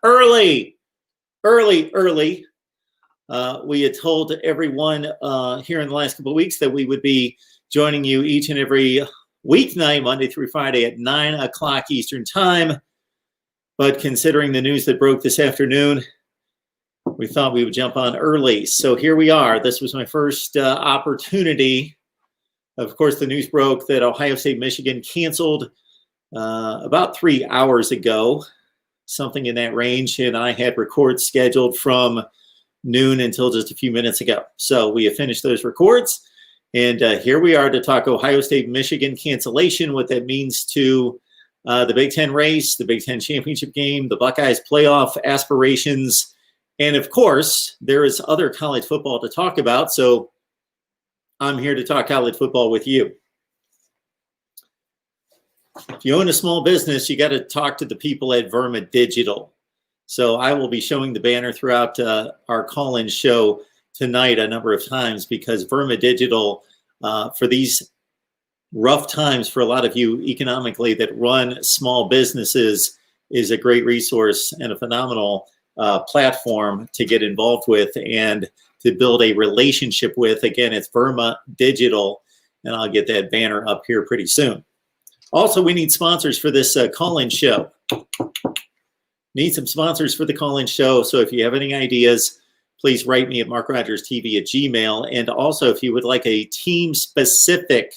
early. We had told everyone here in the last couple of weeks that we would be joining you each and every weeknight, Monday through Friday at 9 o'clock Eastern Time. But considering the news that broke this afternoon, we thought we would jump on early. So here we are. This was my first opportunity. Of course, the news broke that Ohio State, Michigan canceled about 3 hours ago, something in that range. And I had records scheduled from noon until just a few minutes ago. So we have finished those records. And here we are to talk Ohio State, Michigan cancellation, what that means to the Big Ten race, the Big Ten championship game, the Buckeyes playoff aspirations. And of course, there is other college football to talk about. So I'm here to talk college football with you. If you own a small business, you got to talk to the people at Verma Digital. So I will be showing the banner throughout our call-in show tonight a number of times because Verma Digital, for these rough times for a lot of you economically that run small businesses, is a great resource and a phenomenal platform to get involved with and to build a relationship with. Again, it's Verma Digital, and I'll get that banner up here pretty soon. Also, we need sponsors for this call-in show. Need some sponsors for the call-in show. So if you have any ideas, please write me at markrogerstv@gmail.com. And also, if you would like a team-specific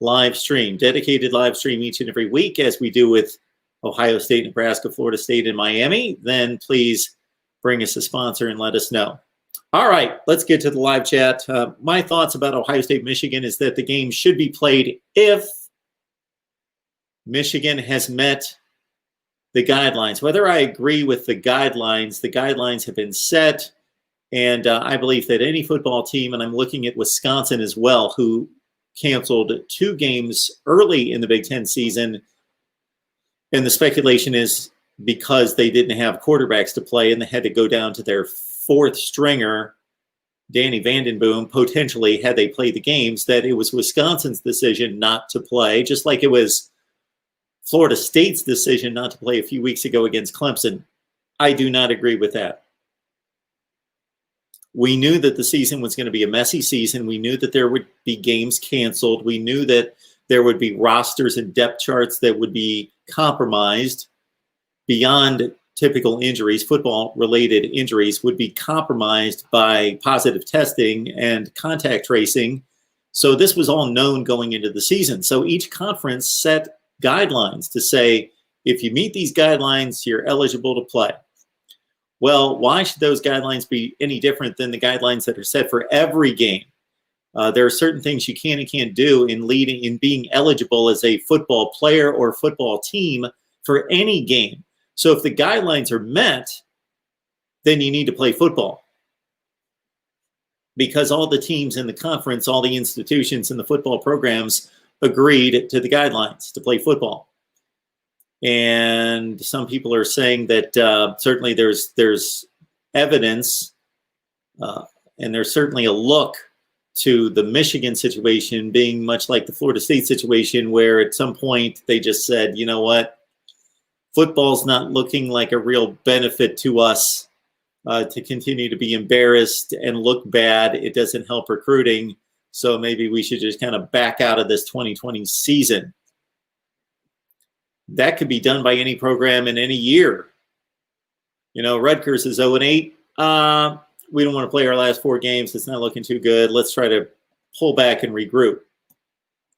live stream, dedicated live stream each and every week, as we do with Ohio State, Nebraska, Florida State, and Miami, then please bring us a sponsor and let us know. All right, let's get to the live chat. My thoughts about Ohio State, Michigan is that the game should be played if Michigan has met the guidelines. Whether I agree with the guidelines have been set. And I believe that any football team, and I'm looking at Wisconsin as well, who canceled 2 games early in the Big Ten season. And the speculation is because they didn't have quarterbacks to play and they had to go down to their 4th stringer, Danny Vandenboom, potentially, had they played the games, that it was Wisconsin's decision not to play, just like it was Florida State's decision not to play a few weeks ago against Clemson. I do not agree with that. We knew that the season was going to be a messy season. We knew that there would be games canceled. We knew that there would be rosters and depth charts that would be compromised beyond typical injuries. Football-related injuries would be compromised by positive testing and contact tracing. So this was all known going into the season. So each conference set guidelines to say, if you meet these guidelines, you're eligible to play. Well, why should those guidelines be any different than the guidelines that are set for every game? There are certain things you can and can't do in being eligible as a football player or football team for any game. So if the guidelines are met, then you need to play football. Because all the teams in the conference, all the institutions in the football programs agreed to the guidelines to play football. And some people are saying that certainly there's evidence and there's certainly a look to the Michigan situation being much like the Florida State situation, where at some point they just said, you know what, football's not looking like a real benefit to us to continue to be embarrassed and look bad. It doesn't help recruiting. So maybe we should just kind of back out of this 2020 season. That could be done by any program in any year. You know, Rutgers is 0-8. We don't want to play our last 4 games. It's not looking too good. Let's try to pull back and regroup.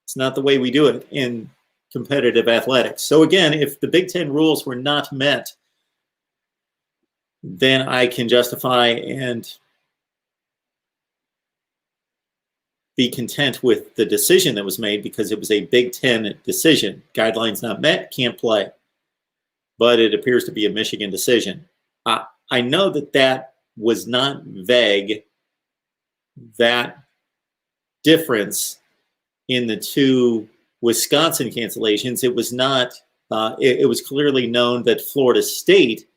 It's not the way we do it in competitive athletics. So again, if the Big Ten rules were not met, then I can justify and be content with the decision that was made because it was a Big Ten decision. Guidelines not met, can't play. But it appears to be a Michigan decision. I know that was not vague, that difference in the 2 Wisconsin cancellations. It was not, it was clearly known that Florida State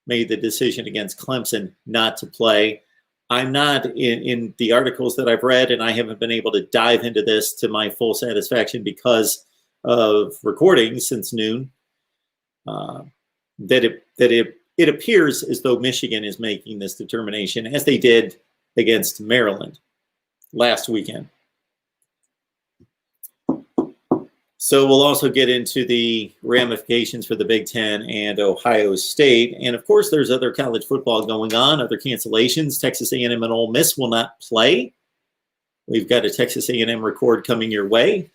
made the decision against Clemson not to play. I'm not in the articles that I've read, and I haven't been able to dive into this to my full satisfaction because of recording since noon, that it it appears as though Michigan is making this determination, as they did against Maryland last weekend. So we'll also get into the ramifications for the Big Ten and Ohio State. And of course, there's other college football going on, other cancellations. Texas A&M and Ole Miss will not play. We've got a Texas A&M record coming your way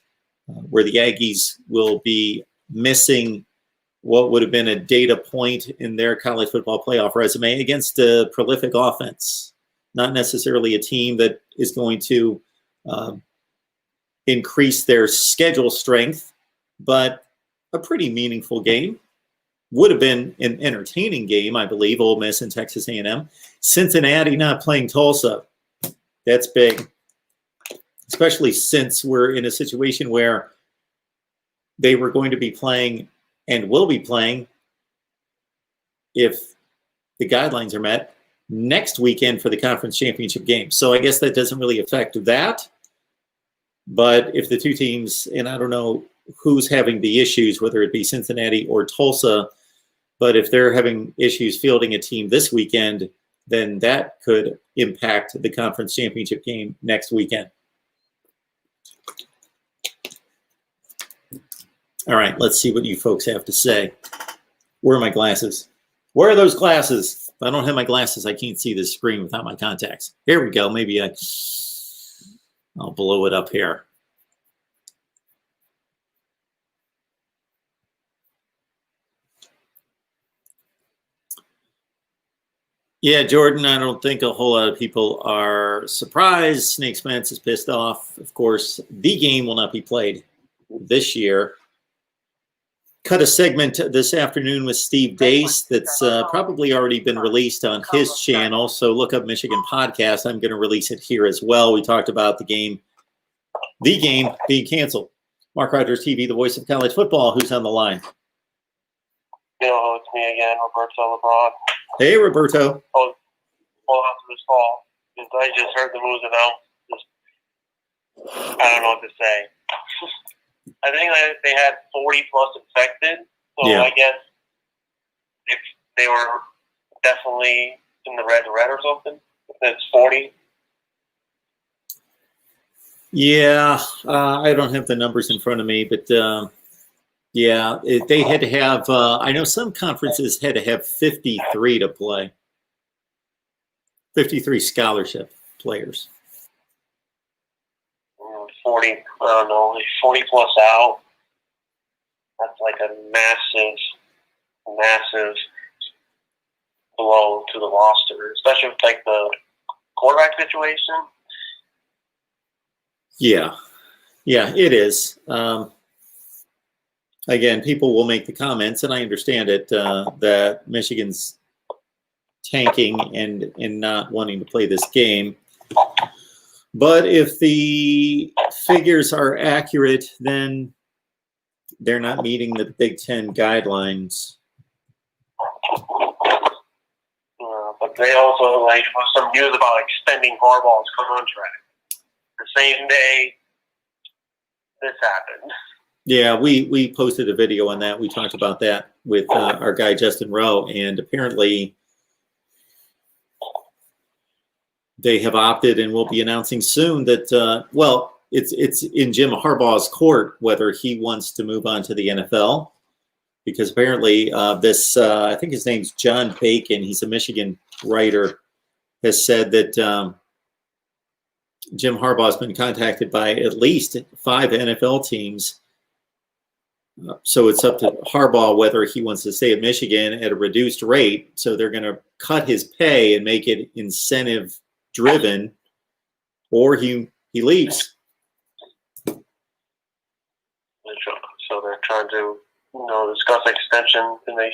where the Aggies will be missing what would have been a data point in their college football playoff resume against a prolific offense. Not necessarily a team that is going to increase their schedule strength, but a pretty meaningful game. Would have been an entertaining game, I believe, Ole Miss and Texas A&M. Cincinnati not playing Tulsa. That's big, especially since we're in a situation where they were going to be playing and will be playing, if the guidelines are met, next weekend for the conference championship game. So I guess that doesn't really affect that. But if the two teams, and I don't know who's having the issues, whether it be Cincinnati or Tulsa, but if they're having issues fielding a team this weekend, then that could impact the conference championship game next weekend. All right, let's see what you folks have to say. Where are my glasses? Where are those glasses? If I don't have my glasses, I can't see the screen without my contacts. Here we go. Maybe I'll blow it up here. Yeah, Jordan, I don't think a whole lot of people are surprised. Snake Spence is pissed off. Of course, the game will not be played this year. Cut a segment this afternoon with Steve Dace that's probably already been released on his channel. So look up Michigan Podcast. I'm going to release it here as well. We talked about the game being canceled. Mark Rogers TV, the voice of college football. Who's on the line? Yo, it's me again, Roberto LeBron. Hey, Roberto. Hold on to this call, because I just heard the moves announced. I don't know what to say. I think that they had 40 plus infected, so yeah. I guess if they were definitely in the red or something, if it's 40. Yeah, I don't have the numbers in front of me, but yeah, they had to have, I know some conferences had to have 53 to play. 53 scholarship players. 40, I don't know, 40 plus out. That's like a massive blow to the roster, especially with like the quarterback situation. Yeah, it is. Again, people will make the comments, and I understand it, that Michigan's tanking and not wanting to play this game. But if the figures are accurate, then they're not meeting the Big Ten guidelines. But they also, like, with some news about extending Harbaugh's contract. The same day this happened. Yeah, we posted a video on that. We talked about that with our guy Justin Rowe, and apparently they have opted and will be announcing soon that, well, it's in Jim Harbaugh's court whether he wants to move on to the NFL, because apparently this, I think his name's John Bacon, he's a Michigan writer, has said that Jim Harbaugh's been contacted by at least 5 NFL teams. So it's up to Harbaugh whether he wants to stay at Michigan at a reduced rate. So they're going to cut his pay and make it incentive driven, or he leaves. So they're trying to, discuss extension for him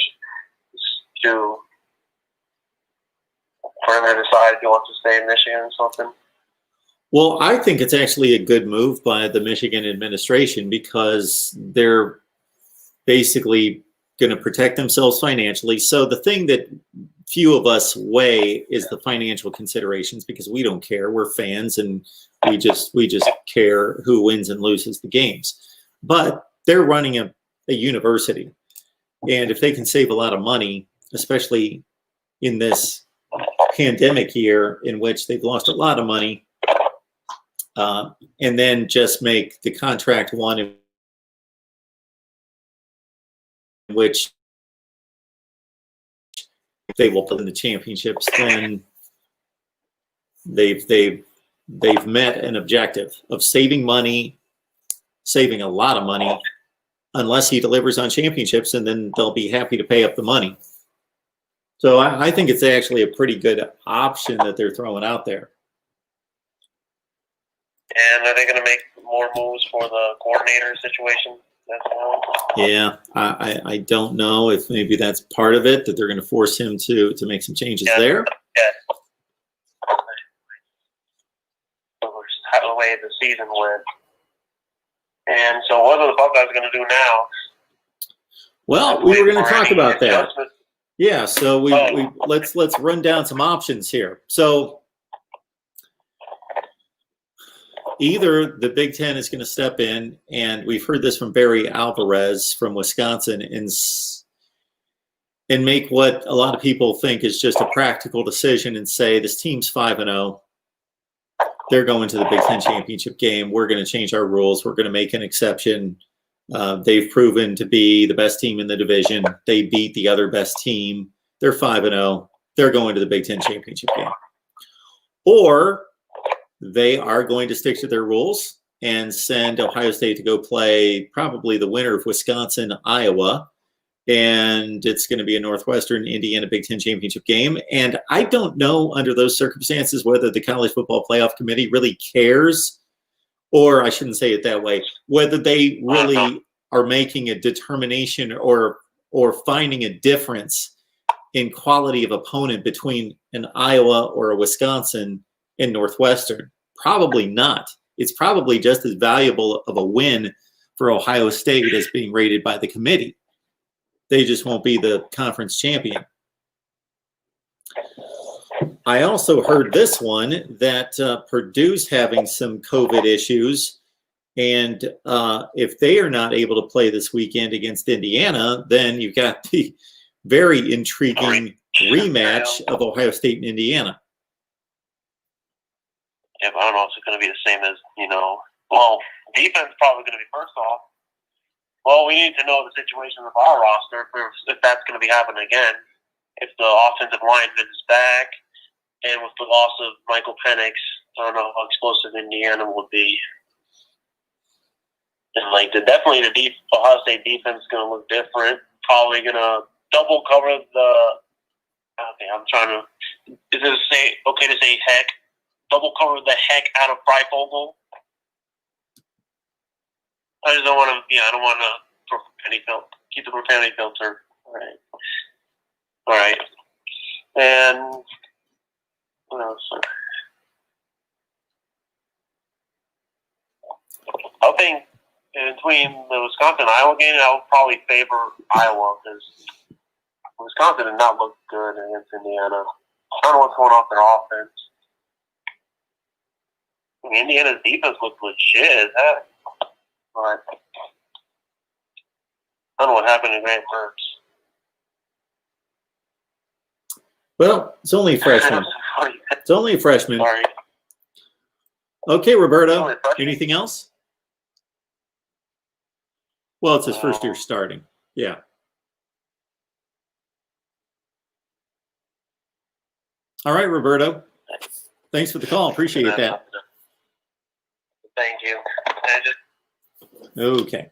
to decide if he wants to stay in Michigan or something. Well, I think it's actually a good move by the Michigan administration, because they're basically going to protect themselves financially. So the thing that few of us weigh is the financial considerations, because we don't care. We're fans, and we just care who wins and loses the games. But they're running a university, and if they can save a lot of money especially in this pandemic year in which they've lost a lot of money, and then just make the contract one in which they will put in the championships, then they've met an objective of saving money, saving a lot of money, unless he delivers on championships, and then they'll be happy to pay up the money. So I think it's actually a pretty good option that they're throwing out there. And are they going to make more moves for the coordinator situation as well? Yeah, I don't know if maybe that's part of it, that they're going to force him to make some changes there. Yeah. The way the season went. And so what are the Buckeyes going to do now? Well, we were going to talk about that. Yeah, so let's run down some options here. So either the Big Ten is going to step in, and we've heard this from Barry Alvarez from Wisconsin, and make what a lot of people think is just a practical decision and say, this team's 5-0. They're going to the Big Ten championship game. We're going to change our rules. We're going to make an exception. They've proven to be the best team in the division. They beat the other best team. They're 5-0. They're going to the Big Ten championship game. Or they are going to stick to their rules and send Ohio State to go play probably the winner of Wisconsin, Iowa. And it's going to be a Northwestern Indiana Big Ten championship game. And I don't know under those circumstances whether the College Football Playoff Committee really cares, or I shouldn't say it that way, whether they really are making a determination or finding a difference in quality of opponent between an Iowa or a Wisconsin and Northwestern. Probably not. It's probably just as valuable of a win for Ohio State as being rated by the committee. They just won't be the conference champion. I also heard this one, that Purdue's having some COVID issues. And if they are not able to play this weekend against Indiana, then you've got the very intriguing rematch of Ohio State and Indiana. Yeah, but I don't know if it's going to be the same as, well, defense probably going to be first off. Well, we need to know the situation of our roster if that's going to be happening again. If the offensive lineman is back, and with the loss of Michael Penix, I don't know how explosive Indiana would be. And definitely the Ohio State defense is going to look different. Probably going to double cover the. Okay, I'm trying to. Is it okay to say heck? Double cover the heck out of Freifogel. I just don't want to. Yeah, I don't want to keep the profanity filter. All right. And what else? I think between the Wisconsin-Iowa game, I would probably favor Iowa because Wisconsin did not look good against Indiana. I don't know what's going on with their offense. I mean, Indiana's defense looked legit as heck. But I don't know what happened to Grant Mertz. Well, it's only a freshman. It's only a freshman. Sorry. Okay, Roberto. Anything else? Well, it's his first year starting. Yeah. All right, Roberto. Thanks for the call. Appreciate that. Thank you. Okay.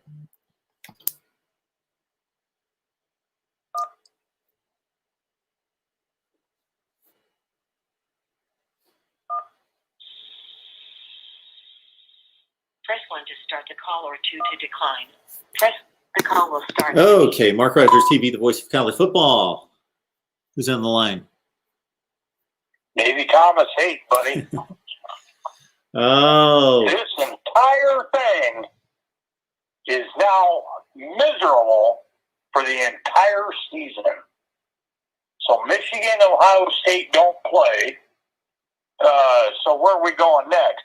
Press 1 to start the call or 2 to decline. Press the call will start. Okay, Mark Rogers TV, the voice of college football. Who's on the line? Navy Thomas hate, buddy. Oh. This entire thing is now miserable for the entire season. So Michigan, Ohio State don't play. So where are we going next?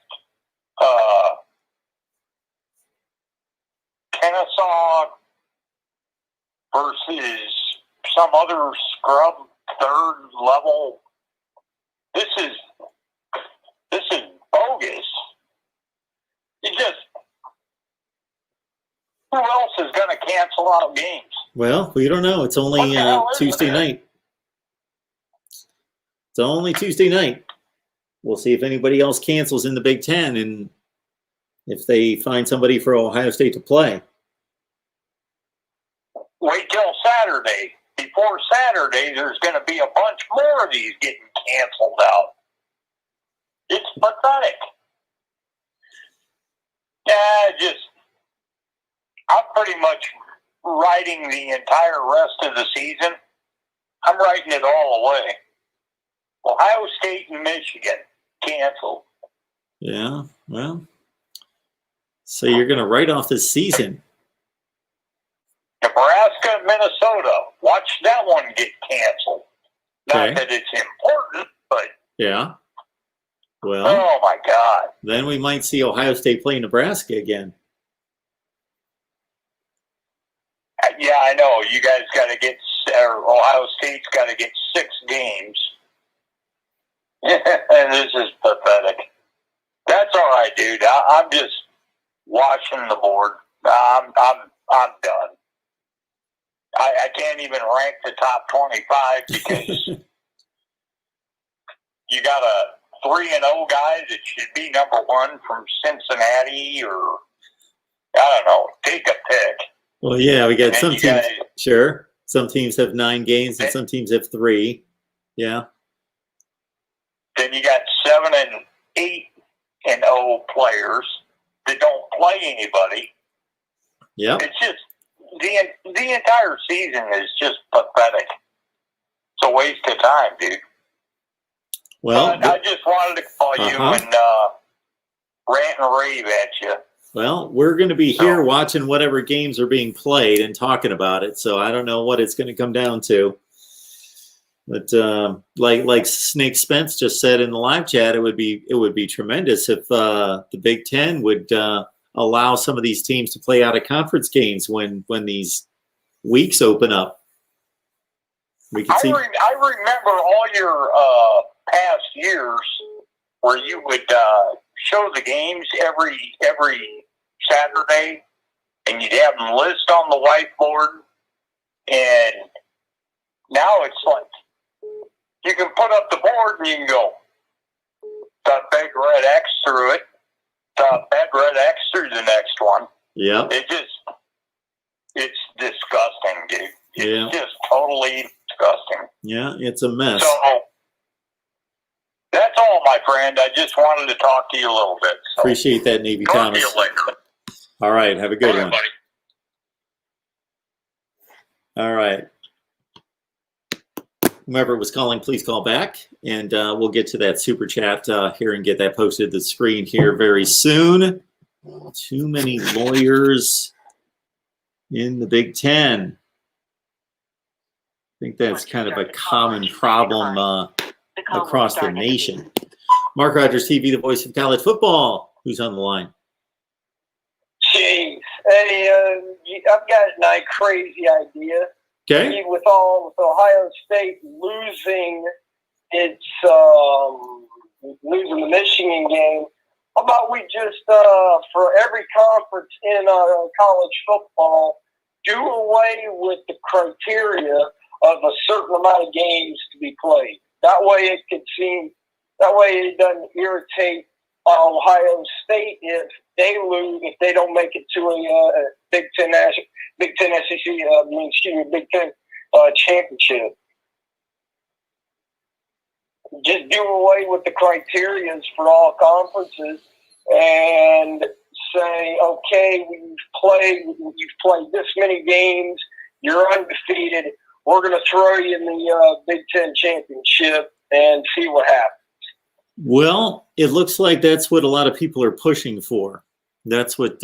Kennesaw versus some other scrub third level. This is bogus. You just, who else is going to cancel out games? Well, we don't know. It's only Tuesday night. It's only Tuesday night. We'll see if anybody else cancels in the Big Ten and if they find somebody for Ohio State to play. Wait till Saturday. Before Saturday, there's going to be a bunch more of these getting canceled out. It's pathetic. Yeah, I'm pretty much writing the entire rest of the season. I'm writing it all away. Ohio State and Michigan canceled. Yeah, well, so you're going to write off this season. Nebraska and Minnesota. Watch that one get canceled. Okay. Not that it's important, but Yeah. Well, oh my God. then we might see Ohio State play Nebraska again. Yeah, I know. You guys got to get, or Ohio State's got to get 6 games. And this is pathetic. That's all right, dude. I'm just watching the board. I'm done. I can't even rank the top 25 because you got a 3-0 guy that should be number 1 from Cincinnati, or I don't know. Take a pick. Well, yeah, we got And some you teams. guys- Sure. Some teams have 9 games and some teams have 3. Yeah. Then you got 7 and 8-0 players that don't play anybody. Yep. It's just the entire season is just pathetic. It's a waste of time, dude. Well, But I just wanted to call you Uh-huh. and rant and rave at you. well, we're going to be here watching whatever games are being played and talking about it. So I don't know what it's going to come down to. But like Snake Spence just said in the live chat, it would be tremendous if the Big Ten would allow some of these teams to play out of conference games when these weeks open up. We can see. I remember all your past years where you would show the games every Saturday, and you'd have them list on the whiteboard. And now it's like you can put up the board and you can go the big red X through it, the big red X through the next one. Yeah. It's disgusting, dude. It's Yeah. just totally disgusting. Yeah, it's a mess. So that's all, my friend. I just wanted to talk to you a little bit. So. Appreciate that, Navy Talk Thomas. to you later. All right, have a good Bye, one. buddy. All right. Whomever was calling, please call back, and we'll get to that super chat here and get that posted to the screen here very soon. Too many lawyers in the Big Ten. I think that's kind of a common problem across the nation. Mark Rogers TV, the voice of college football. Who's on the line? Jeez. Hey, I've got a crazy idea. Okay. With Ohio State losing losing the Michigan game, how about we just, for every conference in college football, do away with the criteria of a certain amount of games to be played. That way it doesn't irritate Ohio State if they lose, if they don't make it to a Big Ten SEC, Big Ten championship. Just do away with the criterias for all conferences and say, okay, you've played this many games, you're undefeated. We're going to throw you in the Big Ten championship and see what happens. Well, it looks like that's what a lot of people are pushing for. That's what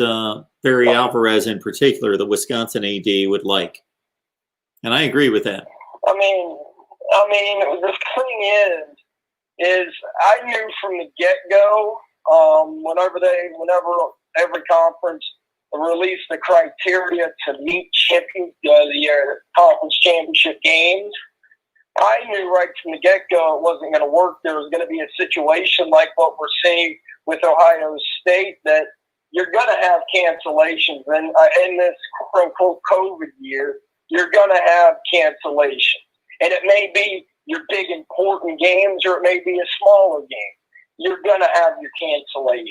Barry Alvarez in particular, the Wisconsin AD, would like. And I agree with that. I mean, the thing is I knew from the get-go, whenever every conference released the criteria to meet the conference championship games, I knew right from the get-go it wasn't going to work. There was going to be a situation like what we're seeing with Ohio State, that you're going to have cancellations. And in this quote-unquote COVID year, you're going to have cancellations. And it may be your big important games, or it may be a smaller game. You're going to have your cancellations.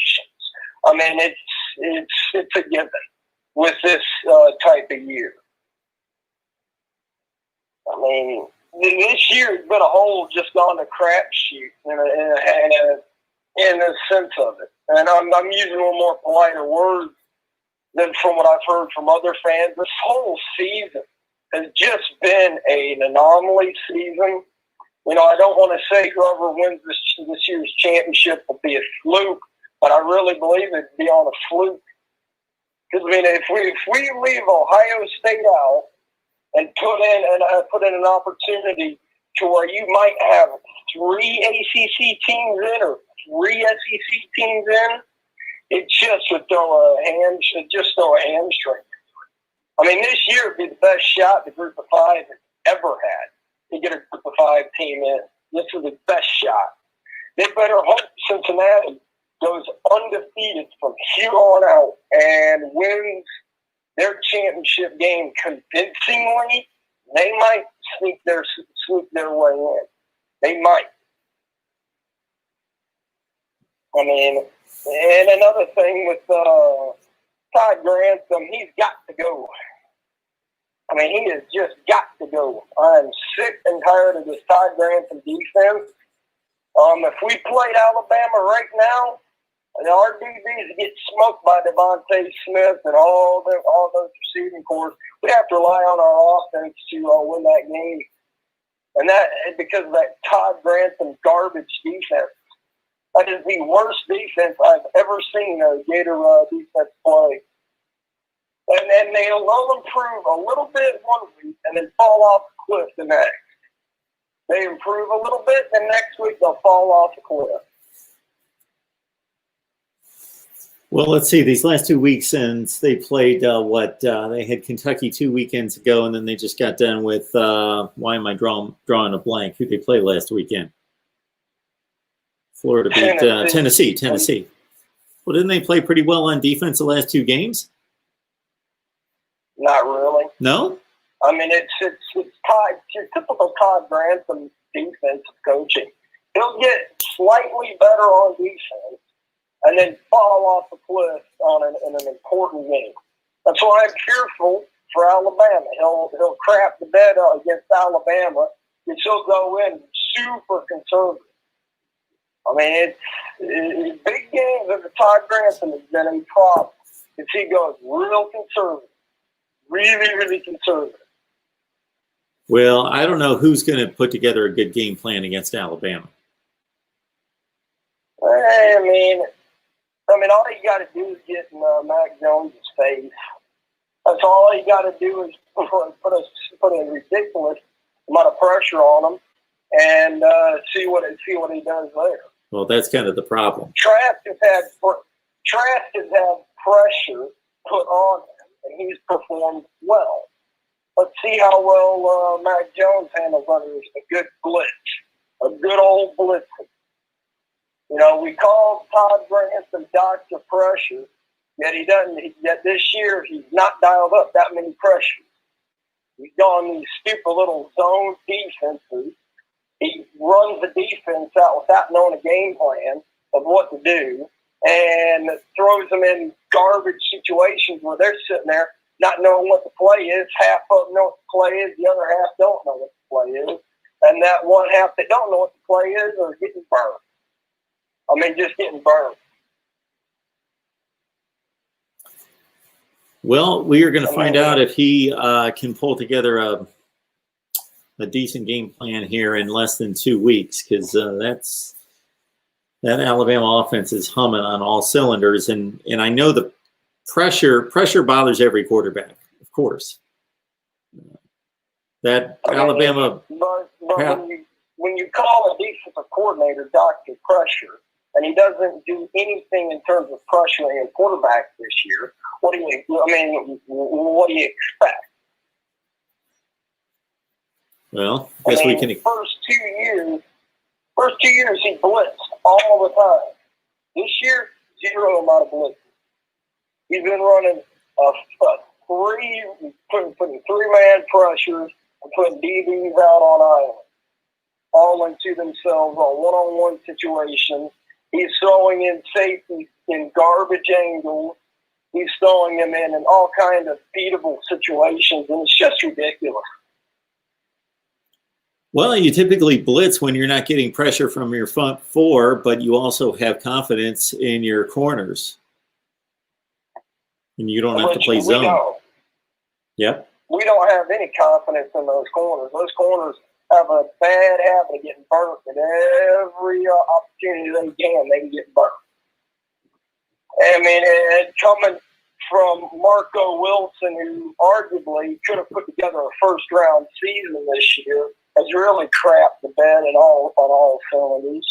I mean, it's a given with this type of year. I mean, this year has been a whole just gone to crapshoot in the sense of it. And I'm using a little more politer words than from what I've heard from other fans. This whole season has just been an anomaly season. You know, I don't want to say whoever wins this year's championship will be a fluke, but I really believe it'd be on a fluke. Because, I mean, if we leave Ohio State out and put in an opportunity to where you might have 3 ACC teams in or 3 SEC teams in, it just would throw a hamstring. I mean, this year would be the best shot the Group of 5 has ever had to get a Group of 5 team in. This is the best shot. They better hope Cincinnati goes undefeated from here on out and wins their championship game convincingly. They might sneak their way in. They might. I mean, and another thing with Todd Grantham, he's got to go. I mean, he has just got to go. I'm sick and tired of this Todd Grantham defense. If we played Alabama right now, our DBs get smoked by Devontae Smith and all those receiving corps. We have to rely on our offense to win that game. And that is because of that Todd Grantham garbage defense. That is the worst defense I've ever seen a Gator defense play. And they'll improve a little bit one week and then fall off the cliff the next. They improve a little bit, and next week they'll fall off the cliff. Well, let's see. These last 2 weeks since they played they had Kentucky 2 weekends ago, and then they just got done with why am I drawing a blank? Who they play last weekend? Florida beat Tennessee. Well, didn't they play pretty well on defense the last 2 games? Not really. No? I mean, it's your typical Todd Grantham defensive coaching. He'll get slightly better on defense and then fall off the cliff in an important game. That's why I'm fearful for Alabama. He'll crap the bed against Alabama, and he'll go in super conservative. I mean, it's big games of the Todd Grantham has been a problem because he goes real conservative, really, really conservative. Well, I don't know who's going to put together a good game plan against Alabama. I mean, all you got to do is get in Mac Jones' face. That's all you got to do is put a ridiculous amount of pressure on him and see what he does there. Well, that's kind of the problem. Trask has had pressure put on him, and he's performed well. Let's see how well Mac Jones handles under a good blitz, a good old blitz. You know, we call Todd Grantham Dr. Pressure, yet he doesn't. Yet this year he's not dialed up that many pressures. He's gone these stupid little zone defenses. He runs the defense out without knowing a game plan of what to do, and throws them in garbage situations where they're sitting there not knowing what the play is. Half of them know what the play is, the other half don't know what the play is, and that one half that don't know what the play is are getting burned. I mean, just getting burned. Well, we are going to find out if he can pull together a decent game plan here in less than 2 weeks, because that Alabama offense is humming on all cylinders, and I know the pressure bothers every quarterback, of course. Alabama. But when you call a defensive coordinator Dr. Pressure, and he doesn't do anything in terms of pressuring a quarterback this year, What do you expect? Well, I guess we can. First 2 years he blitzed all the time. This year, zero amount of blitzes. He's been running putting 3-man pressures and putting DBs out on island, all into themselves on one-on-one situations. He's throwing in safety in garbage angles. He's throwing them in all kinds of beatable situations, and it's just ridiculous. Well, you typically blitz when you're not getting pressure from your front four, but you also have confidence in your corners. And you don't have to play zone. Yep. We don't have any confidence in those corners. Those corners have a bad habit of getting burnt at every opportunity they can get burnt. And coming from Marco Wilson, who arguably could have put together a first-round season this year, has really crapped the bed on all cylinders.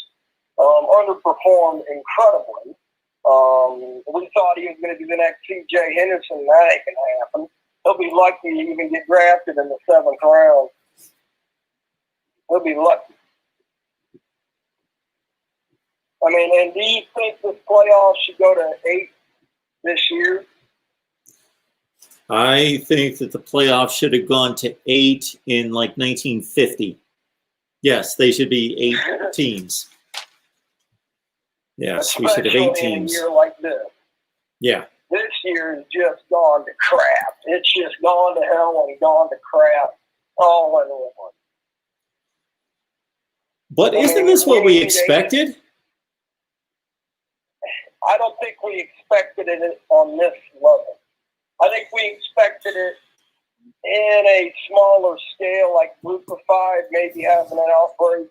Underperformed incredibly. We thought he was going to be the next C.J. Henderson. That ain't going to happen. He'll be lucky to even get drafted in the 7th round. He'll be lucky. And do you think the playoffs should go to 8 this year? I think that the playoffs should have gone to 8 in like 1950. Yes, they should be 8 teams. Yes, we should have 8 teams. In a year like this. Yeah. This year has just gone to crap. It's just gone to hell and gone to crap all in one. But isn't this what we expected? I don't think we expected it on this level. I think we expected it in a smaller scale, like Group of 5, maybe having an outbreak.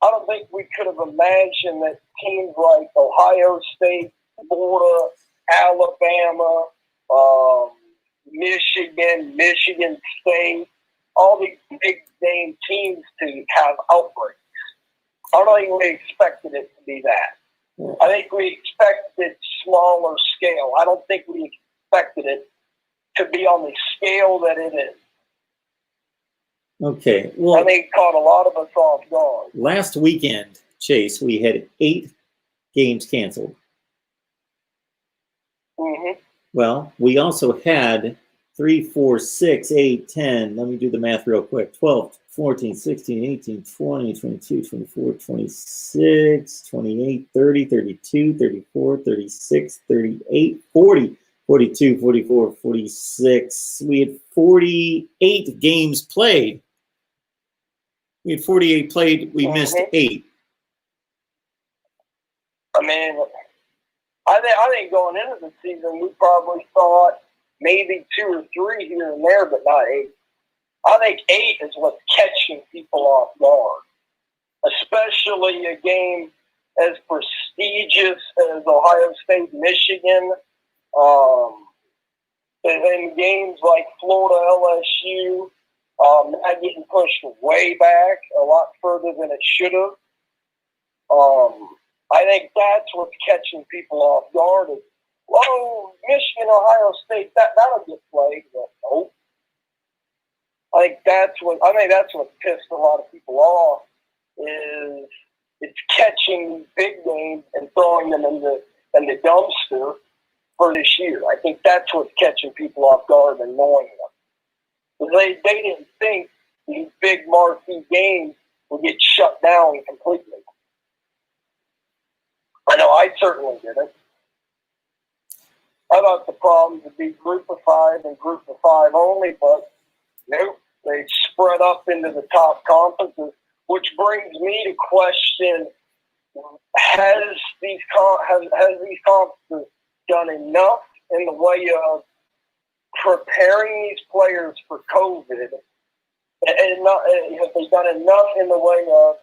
I don't think we could have imagined that teams like Ohio State, Florida, Alabama, Michigan State, all these big name teams to have outbreaks. I don't think we expected it to be that. I think we expected smaller scale. I don't think we expected it to be on the scale that it is. Okay. Well, I think it caught a lot of us off guard. Last weekend, Chase, we had 8 games canceled. Mm-hmm. Well, we also had 3, 4, 6, 8, 10. Let me do the math real quick. 12, 14, 16, 18, 20, 22, 24, 26, 28, 30, 32, 34, 36, 38, 40, 42, 44, 46. We had 48 games played. We had 48 played. We missed 8. I think going into the season, we probably thought maybe 2 or 3 here and there, but not 8. I think 8 is what's catching people off guard, especially a game as prestigious as Ohio State, Michigan, and games like Florida, LSU, not getting pushed way back a lot further than it should have. I think that's what's catching people off guard. Is, Michigan, Ohio State, that'll get played. But nope. I think that's what pissed a lot of people off. Is it's catching big games and throwing them in the dumpster for this year. I think that's what's catching people off guard and annoying them. They didn't think these big marquee games would get shut down completely. I know I certainly didn't. I thought the problems would be Group of 5 and Group of 5 only, but nope, they spread up into the top conferences, which brings me to question: Has these conferences done enough in the way of preparing these players for COVID, and have they done enough in the way of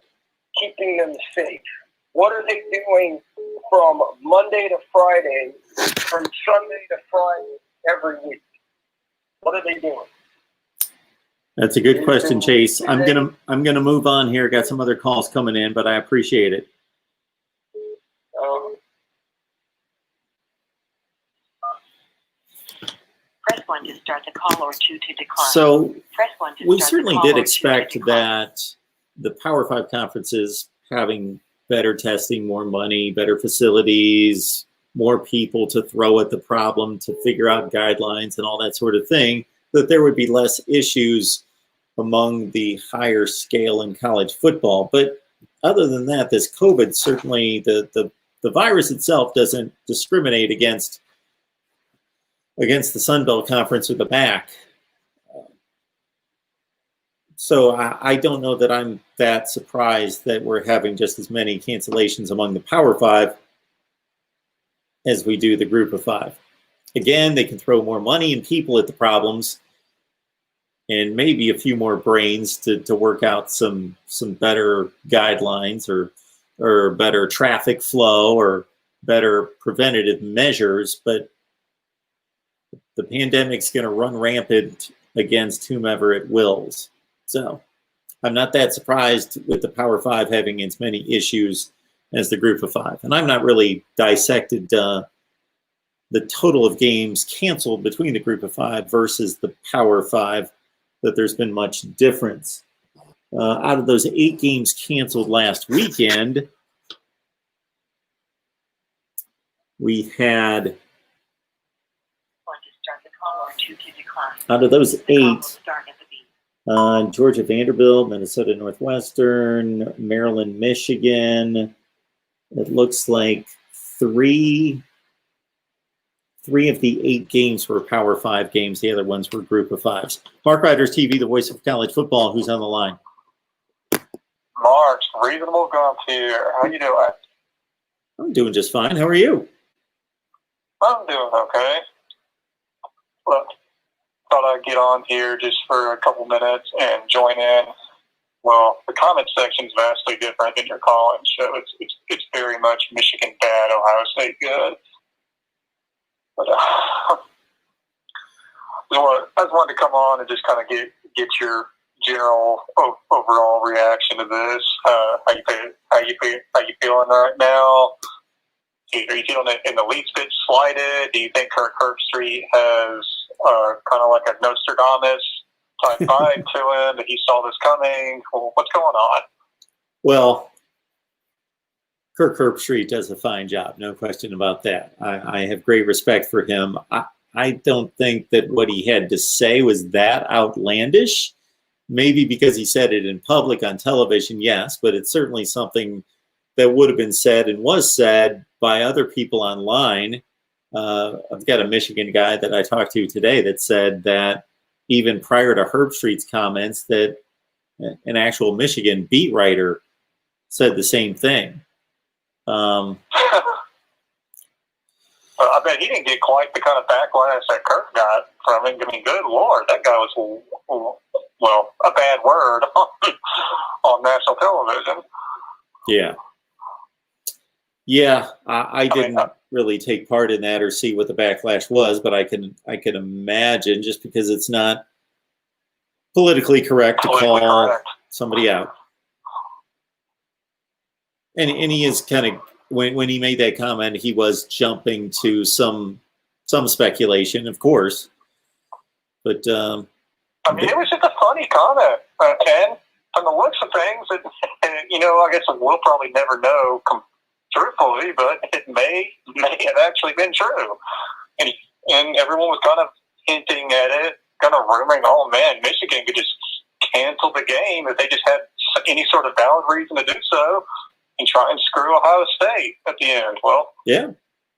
keeping them safe? What are they doing from Monday to Friday, from Sunday to Friday every week? What are they doing? That's a good question, Chase. I'm gonna move on here. Got some other calls coming in, but I appreciate it. 1 to start the call or 2 to decline. So Press 1 to we start certainly the call did or 2 to expect decline. that the Power 5 conferences having better testing, more money, better facilities, more people to throw at the problem to figure out guidelines and all that sort of thing, that there would be less issues among the higher scale in college football. But other than that, this COVID, certainly the virus itself doesn't discriminate against the Sun Belt Conference or the MAC. So I don't know that I'm that surprised that we're having just as many cancellations among the Power 5 as we do the Group of 5. Again, they can throw more money and people at the problems and maybe a few more brains to work out some better guidelines or better traffic flow or better preventative measures. But the pandemic's going to run rampant against whomever it wills. So I'm not that surprised with the Power 5 having as many issues as the Group of 5. And I'm not really dissected the total of games canceled between the Group of 5 versus the Power 5, that there's been much difference. Out of those 8 games canceled last weekend, we had, 1 to start the call or 2 to decline. out of those The call will 8, start at the beep. Georgia Vanderbilt, Minnesota Northwestern, Maryland Michigan. It looks like three of the 8 games were Power 5 games. The other ones were Group of 5s. Mark Riders TV, the voice of college football. Who's on the line? Mark, reasonable Gump here. How you doing? I'm doing just fine. How are you? I'm doing okay. Look, thought I'd get on here just for a couple minutes and join in. Well, the comment section is vastly different than your call-in show. It's very much Michigan bad, Ohio State good. But I just wanted to come on and just kind of get your general overall reaction to this. How you feeling right now? Are you feeling it in the least bit slighted? Do you think Kirk Herbstreit has kind of like a Nostradamus type vibe to him, that he saw this coming? What's going on? Well, Kirk Herbstreit does a fine job, no question about that. I have great respect for him. I don't think that what he had to say was that outlandish. Maybe because he said it in public on television, yes, but it's certainly something that would have been said and was said by other people online. I've got a Michigan guy that I talked to today that said that even prior to Herbstreit's comments, that an actual Michigan beat writer said the same thing. I bet he didn't get quite the kind of backlash that Kirk got from him. I mean, good Lord, that guy was, well, a bad word on national television. Yeah. Yeah, I didn't really take part in that or see what the backlash was, but I can imagine, just because it's not politically correct to call somebody out. And he is kind of, when he made that comment, he was jumping to some speculation, of course. But I mean, it was just a funny comment, Ken. From the looks of things, and I guess we'll probably never know truthfully, but it may have actually been true. And everyone was kind of hinting at it, kind of rumoring, oh man, Michigan could just cancel the game if they just had any sort of valid reason to do so, and try and screw Ohio State at the end. Well, yeah,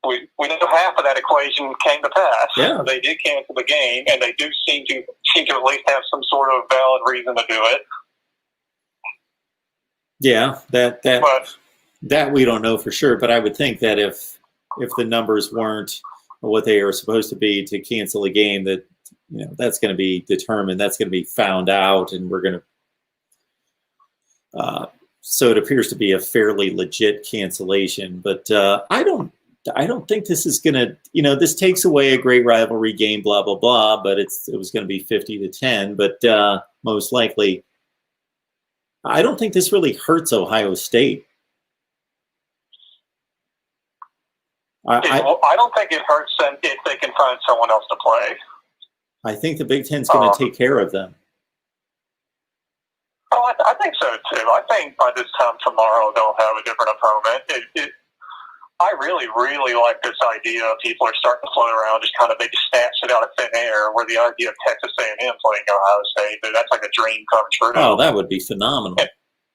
we know half of that equation came to pass. Yeah. They did cancel the game, and they do seem to at least have some sort of valid reason to do it. Yeah, that we don't know for sure, but I would think that if the numbers weren't what they are supposed to be to cancel a game, that that's going to be determined, that's going to be found out, and we're going to. So it appears to be a fairly legit cancellation, but I don't think this is going to. This takes away a great rivalry game, blah blah blah. But it was going to be 50-10, but most likely. I don't think this really hurts Ohio State. I don't think it hurts them if they can find someone else to play. I think the Big Ten's going to take care of them. Oh, I think so too. I think by this time tomorrow they'll have a different opponent. I really, really like this idea. People are starting to float around, just kind of they just snatch it out of thin air. Where the idea of Texas A&M playing Ohio State, that's like a dream come true. Oh, that would be phenomenal.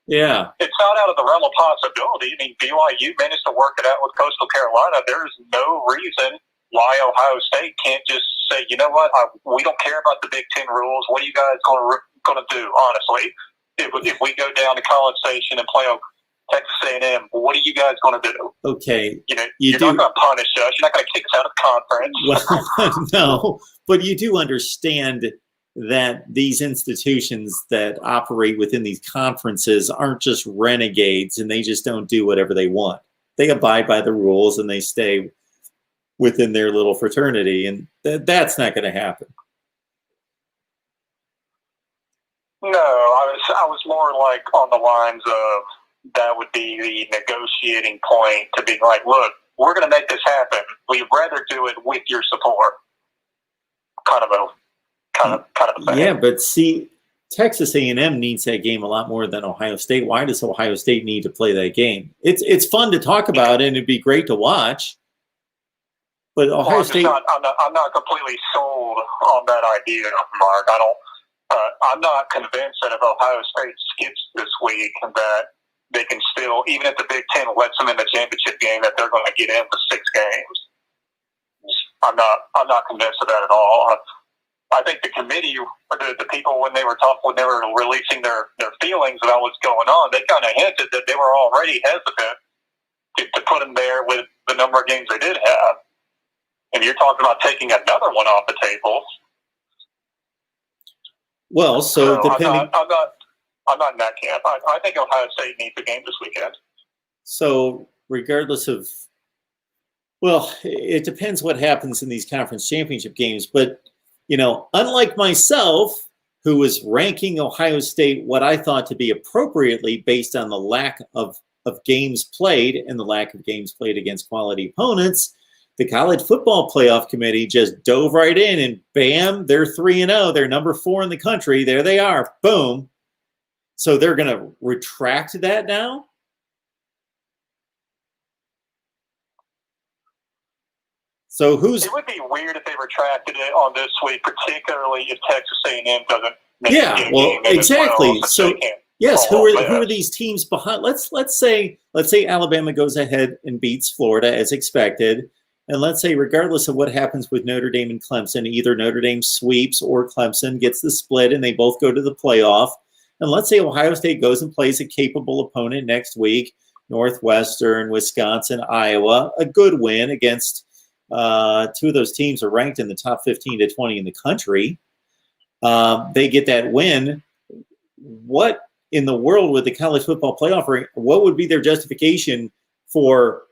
Yeah, it's not out of the realm of possibility. I mean, BYU managed to work it out with Coastal Carolina. There's no reason why Ohio State can't just say, you know what, we don't care about the Big Ten rules. What are you guys going to do? Honestly, if we go down to College Station and play Texas A&M, what are you guys going to do? Okay. You're not going to punish us. You're not going to kick us out of the Well, conference. no, but you do understand that these institutions that operate within these conferences aren't just renegades and they just don't do whatever they want. They abide by the rules and they stay within their little fraternity, and that's not going to happen. No, I was more like on the lines of that would be the negotiating point to be like, look, we're going to make this happen. We'd rather do it with your support. Kind of a thing. Yeah, but see, Texas A&M needs that game a lot more than Ohio State. Why does Ohio State need to play that game? It's fun to talk about and it'd be great to watch. But Ohio State, I'm not completely sold on that idea, Mark. I'm not convinced that if Ohio State skips this week, that they can still, even if the Big Ten lets them in the championship game, that they're going to get in for 6 games. I'm not convinced of that at all. I think the committee, the people, when they were releasing their feelings about what's going on, they kind of hinted that they were already hesitant to put them there with the number of games they did have. And you're talking about taking another one off the table. Well, so depending, I'm not in that camp. I think Ohio State needs a game this weekend. So regardless of, well, it depends what happens in these conference championship games. But, unlike myself, who was ranking Ohio State what I thought to be appropriately based on the lack of games played and the lack of games played against quality opponents, the College Football Playoff Committee just dove right in and bam, they're 3-0. They're number 4 in the country. There they are. Boom. So they're going to retract that now? So it would be weird if they retracted it on this week, particularly if Texas A&M doesn't make it a game exactly. Well, so yes, who are these teams behind? Let's say Alabama goes ahead and beats Florida as expected. And let's say, regardless of what happens with Notre Dame and Clemson, either Notre Dame sweeps or Clemson gets the split and they both go to the playoff. And let's say Ohio State goes and plays a capable opponent next week, Northwestern, Wisconsin, Iowa, a good win against 2 of those teams are ranked in the top 15 to 20 in the country. They get that win. What in the world would the College Football Playoff, what would be their justification for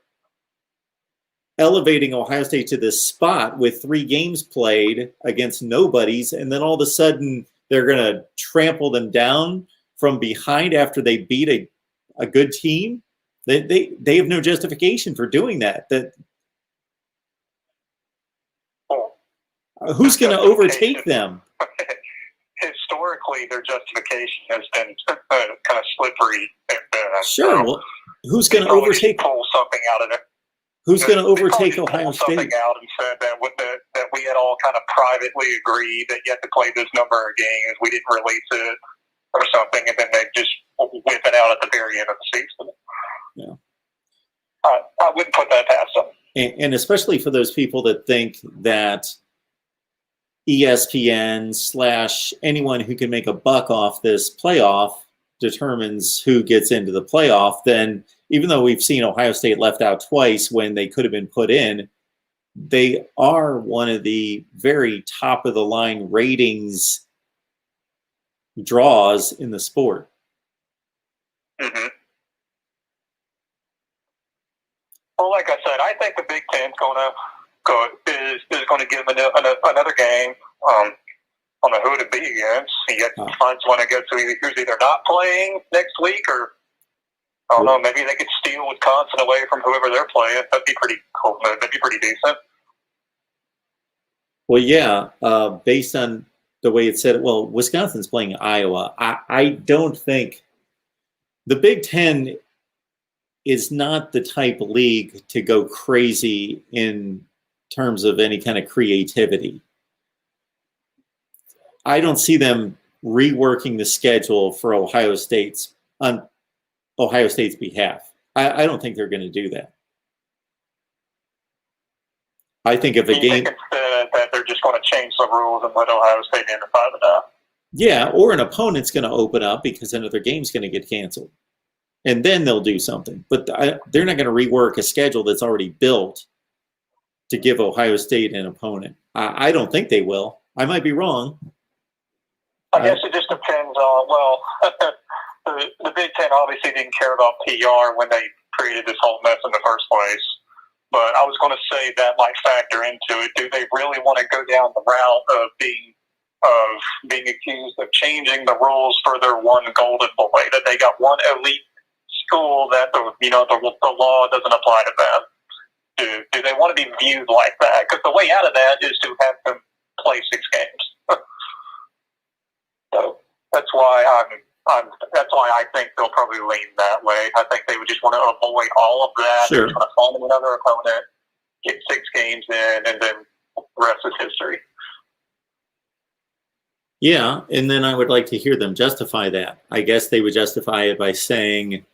elevating Ohio State to this spot with 3 games played against nobodies, and then all of a sudden they're going to trample them down from behind after they beat a good team? They have no justification for doing that. Who's going to overtake them? Historically, their justification has been kind of slippery. Sure. Well, who's going to overtake? Pull something out of it. Who's going to overtake Ohio State? Something out and said that we had all kind of privately agreed that you had to play this number of games. We didn't release it or something, and then they just whip it out at the very end of the season. Yeah. I wouldn't put that past them. And especially for those people that think that ESPN / anyone who can make a buck off this playoff determines who gets into the playoff, then even though we've seen Ohio State left out twice when they could have been put in, they are one of the very top of the line ratings draws in the sport. Mm-hmm. Well, like I said, I think the Big Ten's is going to give them another game. I don't know who to be against. You got to find someone that who's either not playing next week, or I don't know. Maybe they could steal Wisconsin away from whoever they're playing. That'd be pretty cool. That'd be pretty decent. Well, yeah, based on the way it said, well, Wisconsin's playing Iowa. I don't think the Big Ten is not the type of league to go crazy in terms of any kind of creativity. I don't see them reworking the schedule for Ohio State's on Ohio State's behalf. I don't think they're going to do that. I think if a You game, think that they're just going to change the rules and let Ohio State in at 5-0? yeah, or an opponent's going to open up because another game's going to get canceled, and then they'll do something. But they're not going to rework a schedule that's already built to give Ohio State an opponent. I don't think they will. I might be wrong. I guess it just depends on, well, the Big Ten obviously didn't care about PR when they created this whole mess in the first place. But I was going to say that might factor into it. Do they really want to go down the route of being accused of changing the rules for their one golden boy? That they got one elite school that the law doesn't apply to them. Do they want to be viewed like that? Because the way out of that is to have them play 6 games. So that's why I think they'll probably lean that way. I think they would just want to avoid all of that. Sure. They're just going to find them another opponent, get 6 games in, and then the rest is history. Yeah, and then I would like to hear them justify that. I guess they would justify it by saying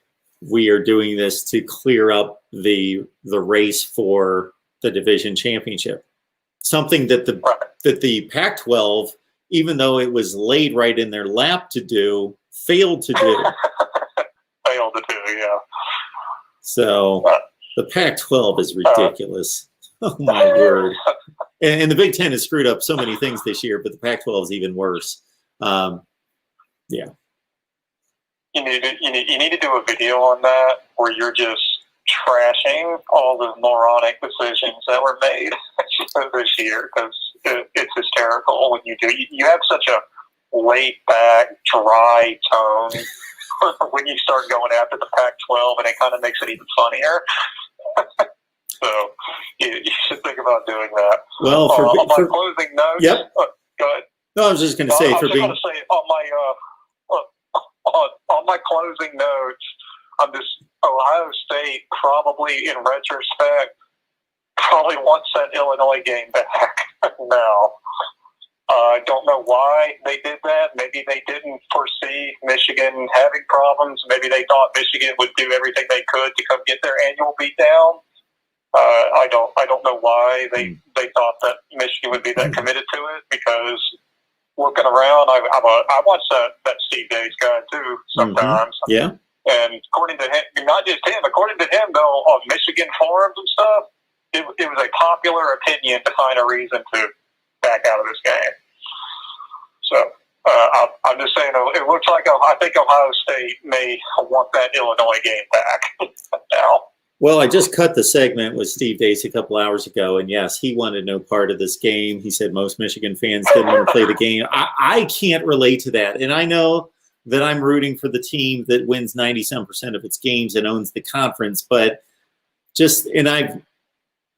we are doing this to clear up the race for the division championship. Something that the Pac-12, even though it was laid right in their lap to do, failed to do. Failed to do, yeah. So the Pac-12 is ridiculous. Oh my word! And the Big Ten has screwed up so many things this year, but the Pac-12 is even worse. Yeah. You need to do a video on that where you're just trashing all the moronic decisions that were made this year, because it's hysterical when you do. You have such a laid back, dry tone when you start going after the Pac-12, and it kind of makes it even funnier. So you should think about doing that. Well, on my closing notes. Yep. Go ahead. No, I was just going to say on my closing notes, I'm just Ohio State probably in retrospect probably wants that Illinois game back now. I don't know why they did that. Maybe they didn't foresee Michigan having problems. Maybe they thought Michigan would do everything they could to come get their annual beatdown. I don't know why they thought that Michigan would be that committed to it, because looking around, I watch that Steve Days guy too sometimes. Mm-hmm. Yeah. And according to him, not just him, according to him though, on Michigan forums and stuff, it was a popular opinion to find a reason to back out of this game. So I'm just saying, it looks like I think Ohio State may want that Illinois game back now. Well, I just cut the segment with Steve Dace a couple hours ago, and yes, he wanted no part of this game. He said most Michigan fans didn't want to play the game. I can't relate to that, and I know that I'm rooting for the team that wins 97% of its games and owns the conference, but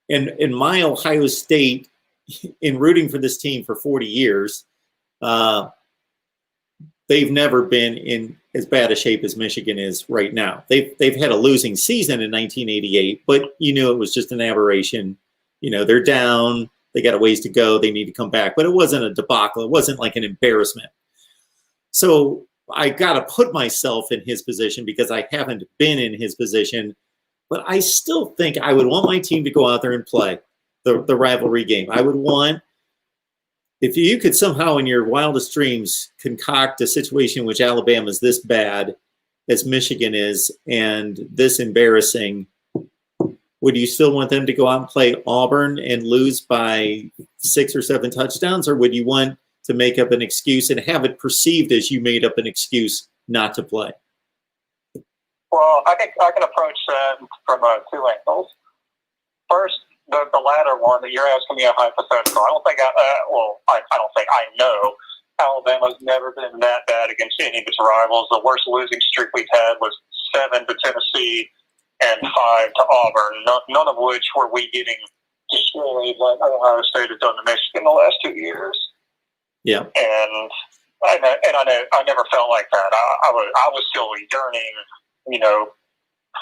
in my Ohio State, in rooting for this team for 40 years, they've never been in as bad a shape as Michigan is right now. They've had a losing season in 1988, but you knew it was just an aberration. You know, they're down. They got a ways to go. They need to come back. But it wasn't a debacle. It wasn't like an embarrassment. So I got to put myself in his position because I haven't been in his position. But I still think I would want my team to go out there and play the rivalry game. I would want, if you could somehow in your wildest dreams concoct a situation in which Alabama is this bad as Michigan is and this embarrassing, would you still want them to go out and play Auburn and lose by 6 or 7 touchdowns? Or would you want to make up an excuse and have it perceived as you made up an excuse not to play? Well, I think I can approach that from 2 angles. First, the latter one that you're asking me a hypothetical. I don't think I don't think I know. Alabama's never been that bad against any of its rivals. The worst losing streak we've had was 7 to Tennessee and 5 to Auburn. None of which were we getting really what Ohio State has done to Michigan the last 2 years. Yeah. And I never felt like that. I was still yearning, you know,